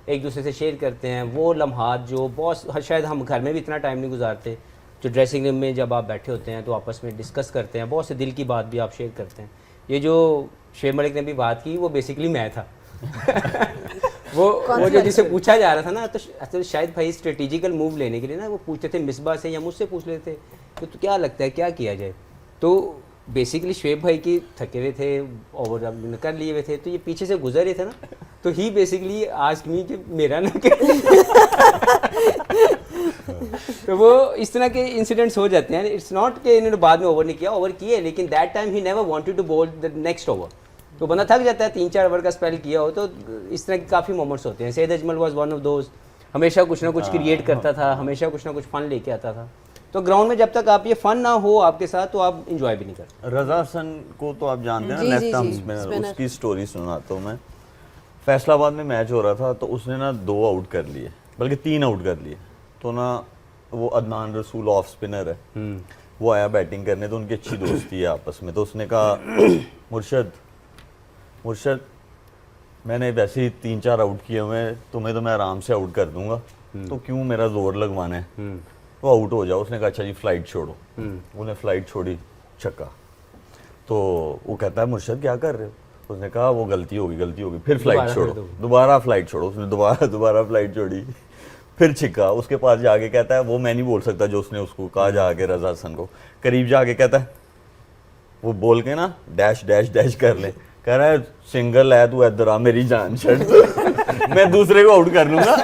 एक दूसरे से शेयर करते हैं वो लम्हात जो बहुत, शायद हम घर में भी इतना टाइम नहीं गुजारते, जो ड्रेसिंग रूम में जब आप बैठे होते हैं तो आपस में डिस्कस करते हैं, बहुत से दिल की बात भी आप शेयर करते हैं। ये जो शेर मलिक ने भी बात की, वो बेसिकली मैं था। वो जो जिसे पूछा जा रहा था ना, तो शायद भाई स्ट्रेटेजिकल मूव लेने के लिए ना वो पूछते थे मिसबा से या मुझसे पूछ लेते तो क्या लगता है क्या किया जाए। तो बेसिकली शुएब भाई की थके हुए थे, ओवर जब कर लिए हुए थे, तो ये पीछे से गुजर रहे थे ना, तो ही बेसिकली आज मी कि मेरा ना तो वो इस तरह के इंसिडेंट्स हो जाते हैं। इट्स नॉट कि इन्होंने बाद में ओवर नहीं किया, ओवर किए, लेकिन that time he never wanted to bowl the next over. तो बंदा थक जाता है, 3-4 ओवर का स्पेल किया हो, तो इस तरह के काफ़ी मोमेंट्स होते हैं। Syed Ajmal was one of those, हमेशा कुछ ना कुछ क्रिएट करता था, हमेशा कुछ ना कुछ फन लेके आता था। तो ग्राउंड में जब तक आप ये फन ना हो आपके साथ, तो आप इंजॉय भी नहीं करते। रजा हसन को तो आप जानते हैं जी, ना, जी, लेफ्ट आर्म जी, स्पिनर, स्पिनर। उसकी स्टोरी सुनाता हूँ मैं। फैसलाबाद में मैच हो रहा था तो उसने ना 2 आउट कर लिए, बल्कि 3 आउट कर लिए। तो ना वो अदनान रसूल ऑफ स्पिनर है, वो आया बैटिंग करने, तो उनकी अच्छी दोस्ती है आपस में। तो उसने कहा मुर्शद मैंने वैसे ही 3-4 आउट किए हुए हैं, तुम्हें तो मैं आराम से आउट कर दूंगा, तो क्यों मेरा जोर लगवाना है, तो आउट हो जाओ। उसने कहा अच्छा जी फ्लाइट छोड़ो। उन्हें फ्लाइट छोड़ी, छक्का। तो वो कहता है मुर्शद क्या कर रहे हो, उसने कहा वो गलती होगी, फिर फ्लाइट छोड़ो, दोबारा फ्लाइट छोड़ो। उसने दोबारा फ्लाइट छोड़ी, फिर छिक्का। उसके पास जाके कहता है, वो मैं नहीं बोल सकता जो उसने उसको कहा, जाके रजा हसन को करीब जाके कहता है, वो बोल के ना डैश डैश डैश कर ले, कह रहा है सिंगल है तू इधर आ, मेरी जान छोड़, मैं दूसरे को आउट कर लूंगा,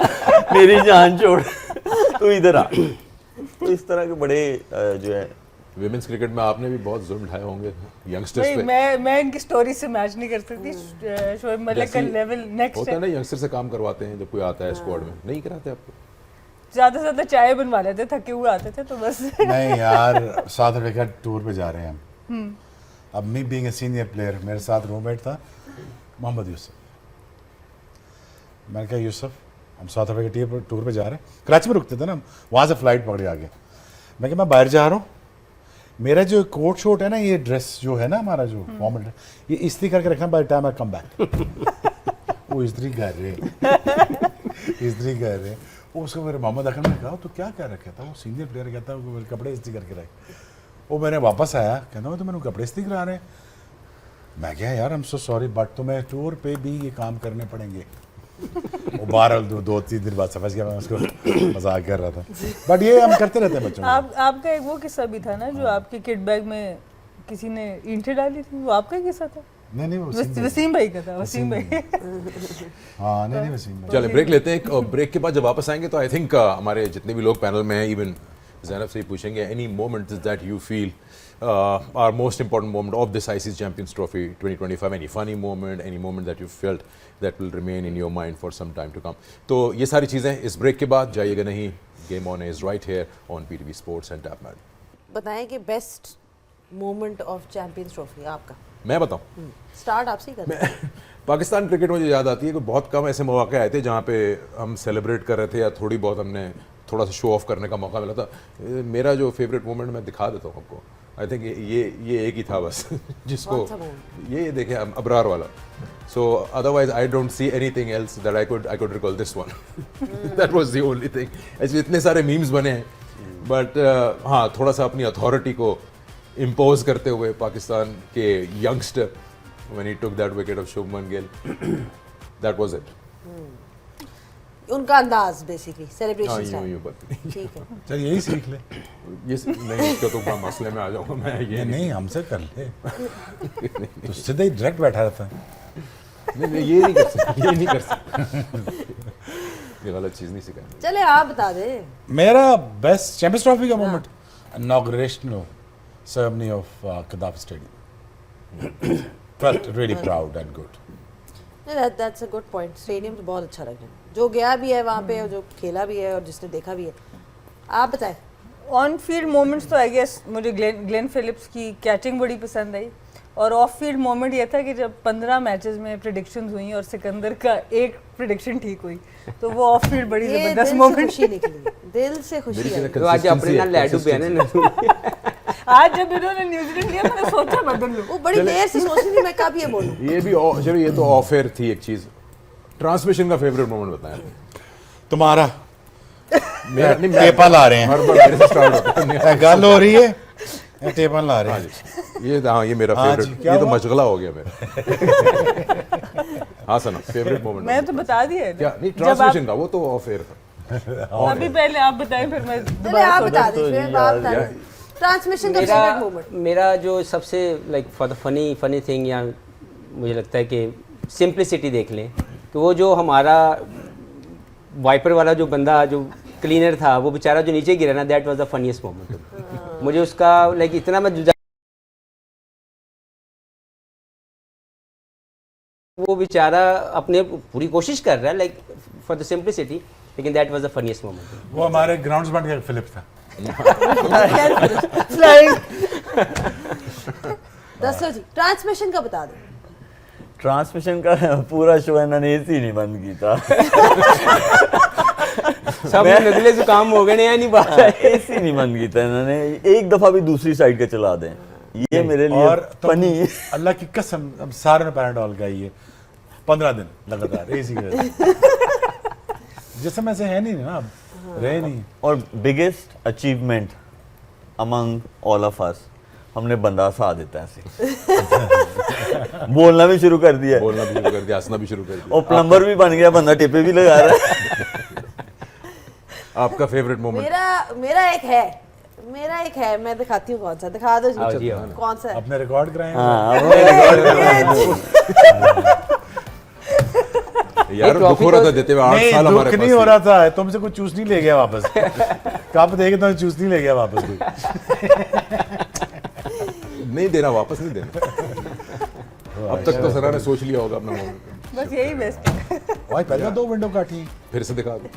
मेरी जान छोड़, तू इधर आ। तो इस तरह के बड़े जो है विमेंस क्रिकेट में आपने भी बहुत जुल्म ढाए होंगे यंगस्टर्स पे। मैं इनकी स्टोरी से मैच नहीं कर सकती। शोएब मलिक का लेवल नेक्स्ट होता है है। ना, यंगस्टर से काम करवाते हैं जब कोई आता है स्क्वाड में, नहीं कराते आपको? ज्यादा से ज्यादा चाय बनवा लेते, थके हुए आते थे तो बस। नहीं यार, साउथ अफ्रीका टूर पे जा रहे हैं हम। अब me being a senior player, मेरे साथ रूममेट था मोहम्मद यूसुफ। मैंने कहा यूसुफ हम साउथ अफ्रीका टूर पे जा रहे हैं, कराची में रुकते थे ना, वहाँ से फ्लाइट पकड़े आगे। मैं कहा मैं बाहर जा रहा हूँ, मेरा जो कोट शोट है ना, ये ड्रेस जो है ना हमारा जो फॉर्मल, ये इस्त्री करके रखना by time I come back. वो इस्त्री कर रहे वो उसको मेरे मोहम्मद अकरम ने कहा तो क्या कर रखा था, वो सीनियर प्लेयर कहता है मेरे कपड़े इस्त्री करके रखे। वो मैंने वापस आया, कहता हूँ तो मैंने कपड़े इस्त्री करा रहे हैं। मैं क्या यार, I am so sorry but तुम्हें टूर पे भी ये काम करने पड़ेंगे। वो 2-3 दिन बाद समझ गया, मैं उसको मजाक कर रहा था, बट ये हम करते रहते हैं बच्चों को। आपका एक वो किस्सा भी था ना, जो आपके किट बैग में किसी ने ईंटें डाली थी, वो आपका ही किस्सा था? नहीं वो वसीम भाई का था, वसीम भाई। हाँ नहीं वसीम भाई। चले ब्रेक लेते हैं, और ब्रेक के बाद जब वापस आएंगे तो आई थिंक हमारे जितने भी लोग पैनल में हैं, इवन ज़ैनब से ही पूछेंगे any moment that you feel are most important moment of this ICC Champions Trophy 2025, any funny moment, any moment that you felt that will remain in your mind for some time to come. तो ये सारी चीज़ें इस break के बाद, जाइएगा नहीं, game on is right here on PTV sports and tapmad. बताएं कि best moment of Champions Trophy आपका। मैं बताऊं, स्टार्ट आपसे ही करते हैं। पाकिस्तान क्रिकेट मुझे याद आती है कि बहुत कम ऐसे मौके आए थे जहाँ पे हम सेलिब्रेट कर रहे थे या थोड़ी बहुत हमने थोड़ा सा शो ऑफ करने का मौका मिला था। मेरा जो फेवरेट मोमेंट मैं दिखा देता हूँ आपको, आई थिंक ये एक ही था बस जिसको कौन सा moment? ये देखें अबरार वाला। सो otherwise I don't see anything else that I could recall this one, that was the only thing. ऐसे इतने सारे मीम्स बने हैं, बट हाँ थोड़ा सा अपनी अथॉरिटी को इम्पोज करते हुए पाकिस्तान के youngster when he took that wicket of Shubman Gill, that was it. उनका अंदाज बेसिकली हाँ सेलिब्रेशन यूं स्टाइल। यूं बात ठीक है। चल यही सीख ले। ये नहीं, इसका तो बड़ा मसले में आ जाऊंगा मैं। ये नहीं हमसे कर ले, तो सीधा ही डायरेक्ट बैठा रहता है। नहीं ये नहीं कर सकता, ये नहीं कर सकता। ये गलत चीज़ नहीं सिखाई। चले आप बता दे। मेरा बेस्ट चैंपियंस ट्रॉफी का moment inaugurational ceremony of Gaddafi stadium, felt really proud and good. That's a good point. Stadium तो बहुत अच्छा लगा, जो गया भी है वहाँ पे और जो खेला भी है और जिसने देखा भी है। आप बताएं। ऑन फील्ड मोमेंट्स तो आई गेस मुझे ग्लेन फिलिप्स की कैचिंग बड़ी पसंद आई, और ऑफ फील्ड मोमेंट ये था कि जब 15 मैचेस में प्रेडिक्शंस हुई और सिकंदर का एक प्रेडिक्शन ठीक हुई, तो वो ऑफ फील्ड बड़ी ये जबरदस्त दिल से मोमेंट। खुशी निकली, दिल से खुशी आई। तो आज अपने ना लैडू पे है ना आज जब इन्होंने न्यूजीलैंड लिया मैंने सोचा बदल लूं। वो बड़ी देर से सोच रही थी मैं कब ये बोलूं। ये भी चलो, ये तो ऑफ एयर थी एक चीज़। ट्रांसमिशन का फेवरेट मोमेंट बताएं। तुम्हारा मेरा नहीं, टेपा ला रहे हैं, हर बार मेरे से स्टार्ट होता है। गल हो रही है या टेपा ला रहे हाँ हैं? जी, ये मेरा हाँ जी, फेवरेट, क्या ये तो हुआ? मशगला हो गया मेरा। हाँ सना, फेवरेट मोमेंट मैं तो बता दिया है ना। क्या नहीं, जब ट्रांसमिशन का वो तो ऑफ एयर था। अभी पहले आप बताएं फिर मैं चले दोबारा आप सोचूं। बता दीजिए। आप बता दीजिए ट्रांसमिशन का फेवरेट मोमेंट। मेरा जो सबसे like for the funny thing, या मुझे लगता है कि सिंप्लिसिटी देख लें, कि वो जो हमारा वाइपर वाला जो बंदा जो क्लीनर था, वो बेचारा जो नीचे गिरा ना, that was the funniest moment. मुझे उसका लाइक इतना मैं वो बेचारा अपने पूरी कोशिश कर रहा है लाइक फॉर द सिंप्लिसिटी, लेकिन that was the funniest moment. वो हमारे ग्राउंड्समैन का फिलिप था। दसो जी ट्रांसमिशन का बता दो। ट्रांसमिशन का पूरा शो इन्होंने एसी नहीं बंद की था। सब नजले जुकाम हो गए हैं, नहीं बात है। एसी नहीं बंद की था इन्होंने, एक दफा भी दूसरी साइड का चला दें, ये मेरे लिए और फनी। अल्लाह की कसम, अब सारे ने पैराडॉल का ये 15 दिन लगातार एसी की वजह से। जिसम ऐसे है नहीं ना, अब रहे नहीं। और biggest achievement among all of us, हमने बंदा सा देता है बोलना भी शुरू कर दिया बोलना भी शुरू कर दिया, हंसना भी शुरू कर दिया। और प्लम्बर भी बन गया, बंदा टिपे भी लगा रहा है। आपका फेवरेट मोमेंट? मेरा एक है, मैं दिखाती हूँ कौन सा। दिखा दो आओ जी, जी, आओ। कौन सा है। अपने रिकॉर्ड कराए हैं। हाँ, हमने यार दुख हो रहा था देते हुए, 8 नहीं, साल हमारे दुख पास नहीं हो थी। रहा था, तुमसे कुछ चूस नहीं ले गया वापस। कब देखे तो चूस नहीं ले गया वापस कोई। नहीं देना, वापस नहीं देना। अब तक तो सना ने सोच लिया होगा अपना मोमेंट। बस यही बेस्ट है। भाई पहले 2 विंडो काटी। फिर से दिखा दो।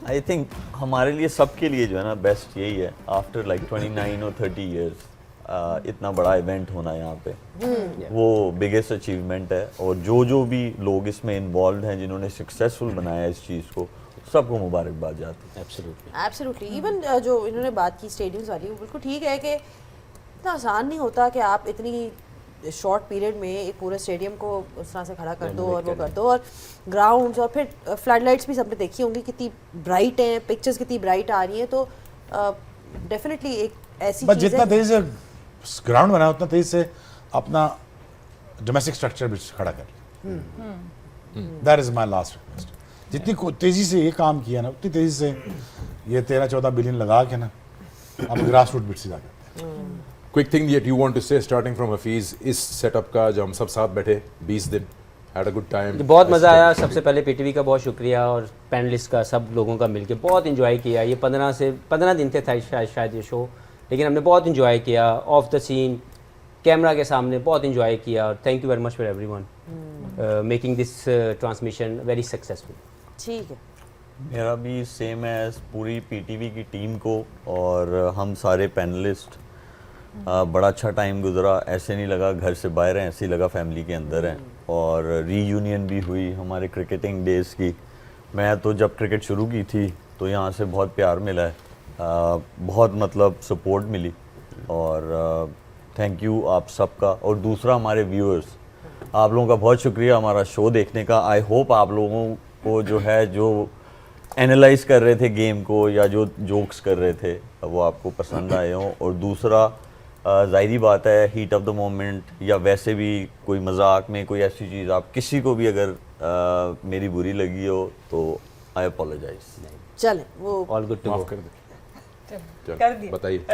आई थिंक हमारे लिए, सबके लिए जो है ना, बेस्ट यही है आफ्टर लाइक 29 और 30 इयर्स इतना बड़ा इवेंट होना यहाँ पे, वो बिगेस्ट अचीवमेंट है। और जो भी लोग इसमें इन्वॉल्व हैं, जिन्होंने सक्सेसफुल बनाया इस चीज़ को, सबको मुबारकबाद जाती है। एब्सोल्युटली। इवन जो इन्होंने बात की स्टेडियम्स वाली, वो बिल्कुल ठीक है कि इतना आसान नहीं होता कि आप इतनी शॉर्ट पीरियड में एक पूरे स्टेडियम को उस तरह से खड़ा कर दो और वो कर दो। और ग्राउंड्स और फिर फ्लड लाइट्स भी सबने देखी होंगी कितनी ब्राइट हैं, पिक्चर्स कितनी ब्राइट आ रही हैं। तो डेफिनेटली एक ऐसी बस चीज़ जितना है। तेजी से ग्राउंड बना उतना तेजी से अपना डोमेस्टिक स्ट्रक्चर भी खड़ा कर। That is my last request. जितनी तेजी से ये काम किया ना, उतनी तेजी से ये 13-14 बिलियन लगा के ना अब ग्रास रूट बिट सीधा करते हैं। Quick thing that you want to say starting from Hafeez, इस सेटअप का जो हम सब साथ बैठे 20 दिन, हैड अ गुड टाइम। बहुत मज़ा आया। सबसे पहले पीटीवी का बहुत शुक्रिया, और पैनलिस्ट का, सब लोगों का मिलके बहुत इन्जॉय किया। ये 15 दिन थे शायद ये शो, लेकिन हमने बहुत इन्जॉय किया। ऑफ द सीन, कैमरा के सामने बहुत इन्जॉय किया। और thank you very much for everyone making this transmission very successful. ठीक है, मेरा भी सेम है पूरी पीटीवी की टीम को और हम सारे पैनलिस्ट। बड़ा अच्छा टाइम गुजरा, ऐसे नहीं लगा घर से बाहर हैं, ऐसे ही लगा फैमिली के अंदर हैं। और रीयूनियन भी हुई हमारे क्रिकेटिंग डेज़ की। मैं तो जब क्रिकेट शुरू की थी तो यहाँ से बहुत प्यार मिला है, बहुत मतलब सपोर्ट मिली। और थैंक यू आप सबका। और दूसरा हमारे व्यूअर्स, आप लोगों का बहुत शुक्रिया हमारा शो देखने का। आई होप आप लोगों को जो है, जो एनालाइज कर रहे थे गेम को या जो जोक्स कर रहे थे, वो आपको पसंद आए हों। और दूसरा, ज़ाहिरी बात है, हीट ऑफ द मोमेंट या वैसे भी कोई मजाक में कोई ऐसी चीज़ आप किसी को भी अगर मेरी बुरी लगी हो तो आई अपोलोजाइज। चले वो ऑल गुड टू माफ गो। कर दे। कर चल दिया। बताइए।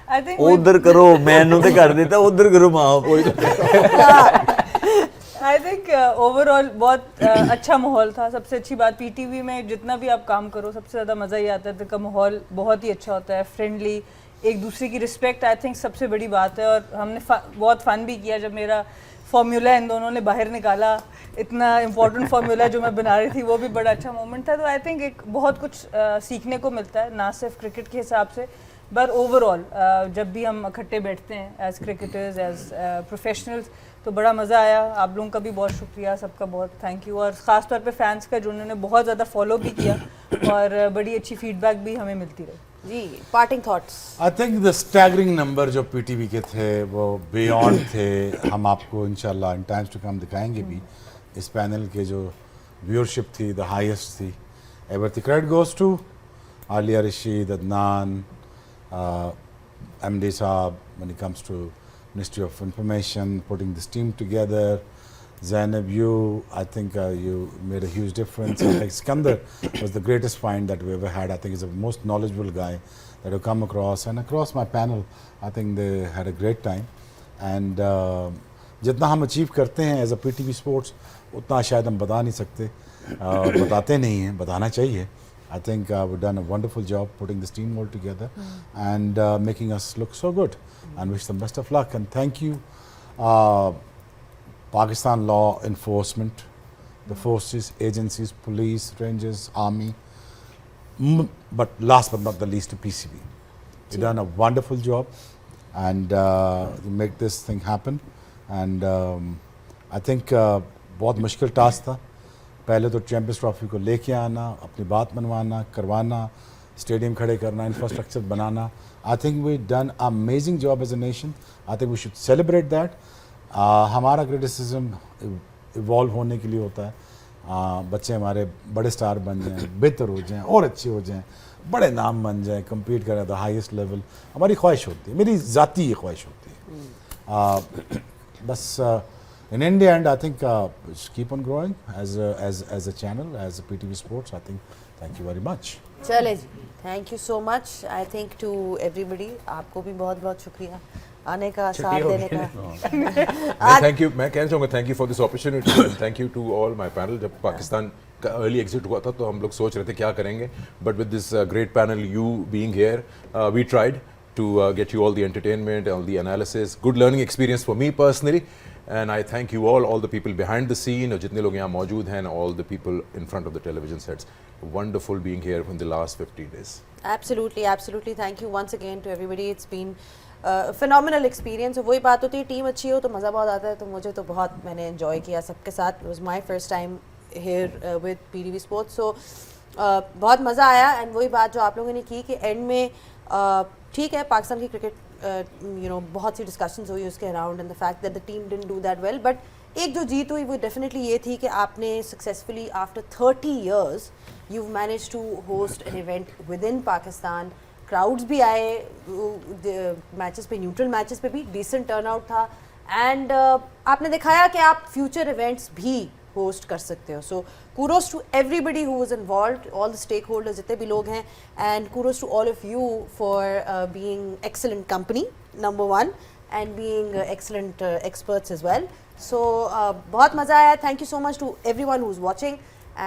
आई थिंक उधर करो, मैनू तो कर देता, उधर करो माँ। आई थिंक ओवरऑल बहुत अच्छा माहौल था। सबसे अच्छी बात पीटीवी में जितना भी आप काम करो सबसे ज़्यादा मज़ा ही आता है, तो का माहौल बहुत ही अच्छा होता है, फ्रेंडली, एक दूसरे की रिस्पेक्ट आई थिंक सबसे बड़ी बात है। और हमने बहुत फ़न भी किया जब मेरा फार्मूला इन दोनों ने बाहर निकाला, इतना इम्पोर्टेंट फार्मूला जो मैं बना रही थी, वो भी बड़ा अच्छा मोमेंट था। तो आई थिंक एक बहुत कुछ सीखने को मिलता है, ना सिर्फ क्रिकेट के हिसाब से बट ओवरऑल जब भी हम इकट्ठे बैठते हैं एज क्रिकेटर्स, एज प्रोफेशनल्स, तो बड़ा मज़ा आया। आप लोगों का भी बहुत शुक्रिया, सबका बहुत थैंक यू, और ख़ास तौर पे फैंस का जो उन्होंने बहुत ज़्यादा फॉलो भी किया और बड़ी अच्छी फीडबैक भी हमें मिलती रही। जी, parting thoughts. I think the staggering number जो पीटीवी के थे वो बियॉन्ड थे। हम आपको इंशाल्लाह इन टाइम्स टू कम दिखाएंगे भी। इस पैनल के जो व्यूअरशिप थी द हाईएस्ट थी ever. The credit goes to Aliya Rashid, Adnan, MD साहब when it comes to Ministry of Information, putting this team together. Zainab, you, I think you made a huge difference. I think Skandar was the greatest find that we ever had. I think he's the most knowledgeable guy that I've come across. And across my panel, I think they had a great time. And जितना हम achieve करते हैं as a PTV sports उतना शायद हम बता नहीं सकते, बताते नहीं हैं, बताना चाहिए. I think we've done a wonderful job putting this team all together and making us look so good, and wish them best of luck. And thank you, Pakistan law enforcement, the forces, agencies, police, rangers, army, but last but not the least to PCB. You've done a wonderful job and you make this thing happen. And I think बहुत मुश्किल task था. पहले तो champions trophy को लेके आना, अपनी बात मनवाना, करवाना, स्टेडियम खड़े करना, इंफ्रास्ट्रक्चर बनाना. I think we done amazing job as a nation. I think we should celebrate that. हमारा क्रिटिसिज्म इवॉल्व होने के लिए होता है. बच्चे हमारे बड़े स्टार बन जाएं, बेहतर हो जाएं, और अच्छे हो जाएं, बड़े नाम बन जाएं, कम्पीट करें द हाईएस्ट लेवल. हमारी ख्वाहिश होती है, मेरी ज़ाती ख्वाहिश होती है. बस in India, and I think just keep on growing as a channel, as a PTV Sports. I think thank you very much. चले जी, thank you so much. I think to everybody, आपको भी बहुत बहुत शुक्रिया आने का, साथ देने का. Thank you. मैं कहना चाहूँगा thank you for this opportunity and thank you to all my panel. जब पाकिस्तान का अर्ली एग्जिट हुआ था तो हम लोग सोच रहे थे क्या करेंगे, but with this great panel, you being here, we tried to get you all the entertainment, all the analysis, good learning experience for me personally. And I thank you all the people behind the scene, और जितने लोग यहाँ मौजूद हैं, all the people in front of the television sets. Wonderful being here in the last 15 days. Absolutely, absolutely. Thank you once again to everybody. It's been a phenomenal experience. वही बात होती है, टीम अच्छी हो तो मज़ा बहुत आता है. तो मुझे तो बहुत, मैंने enjoy किया सबके साथ. It was my first time here with PTV Sports. So बहुत मज़ा आया. And वही बात जो आप लोगों ने की कि एंड में ठीक है, पाकिस्तान की क्रिकेट यू नो बहुत सी डिस्कशंस हुई उसके around and the fact that the team didn't do that well, but एक जो जीत हुई वो डेफिनेटली ये थी कि आपने successfully after 30 years you manage to host an event within Pakistan. Crowds भी आए मैचेस पे, न्यूट्रल मैचेस पे भी डिसेंट टर्नआउट था. एंड आपने दिखाया कि आप फ्यूचर इवेंट्स भी होस्ट कर सकते हो. सो kudos to everybody who was involved, all the stakeholders जितने भी लोग हैं, and kudos to all of you for being excellent company, number one, and being excellent experts as well. So बहुत मज़ा आया. Thank you so much to everyone who's watching,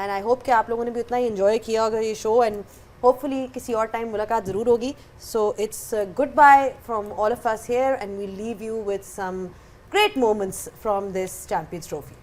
and I hope कि आप लोगों ने भी उतना ही enjoy किया होगा ये show, and hopefully किसी और टाइम मुलाकात ज़रूर होगी. So it's goodbye from all of us here, and we'll leave you with some great moments from this Champions Trophy.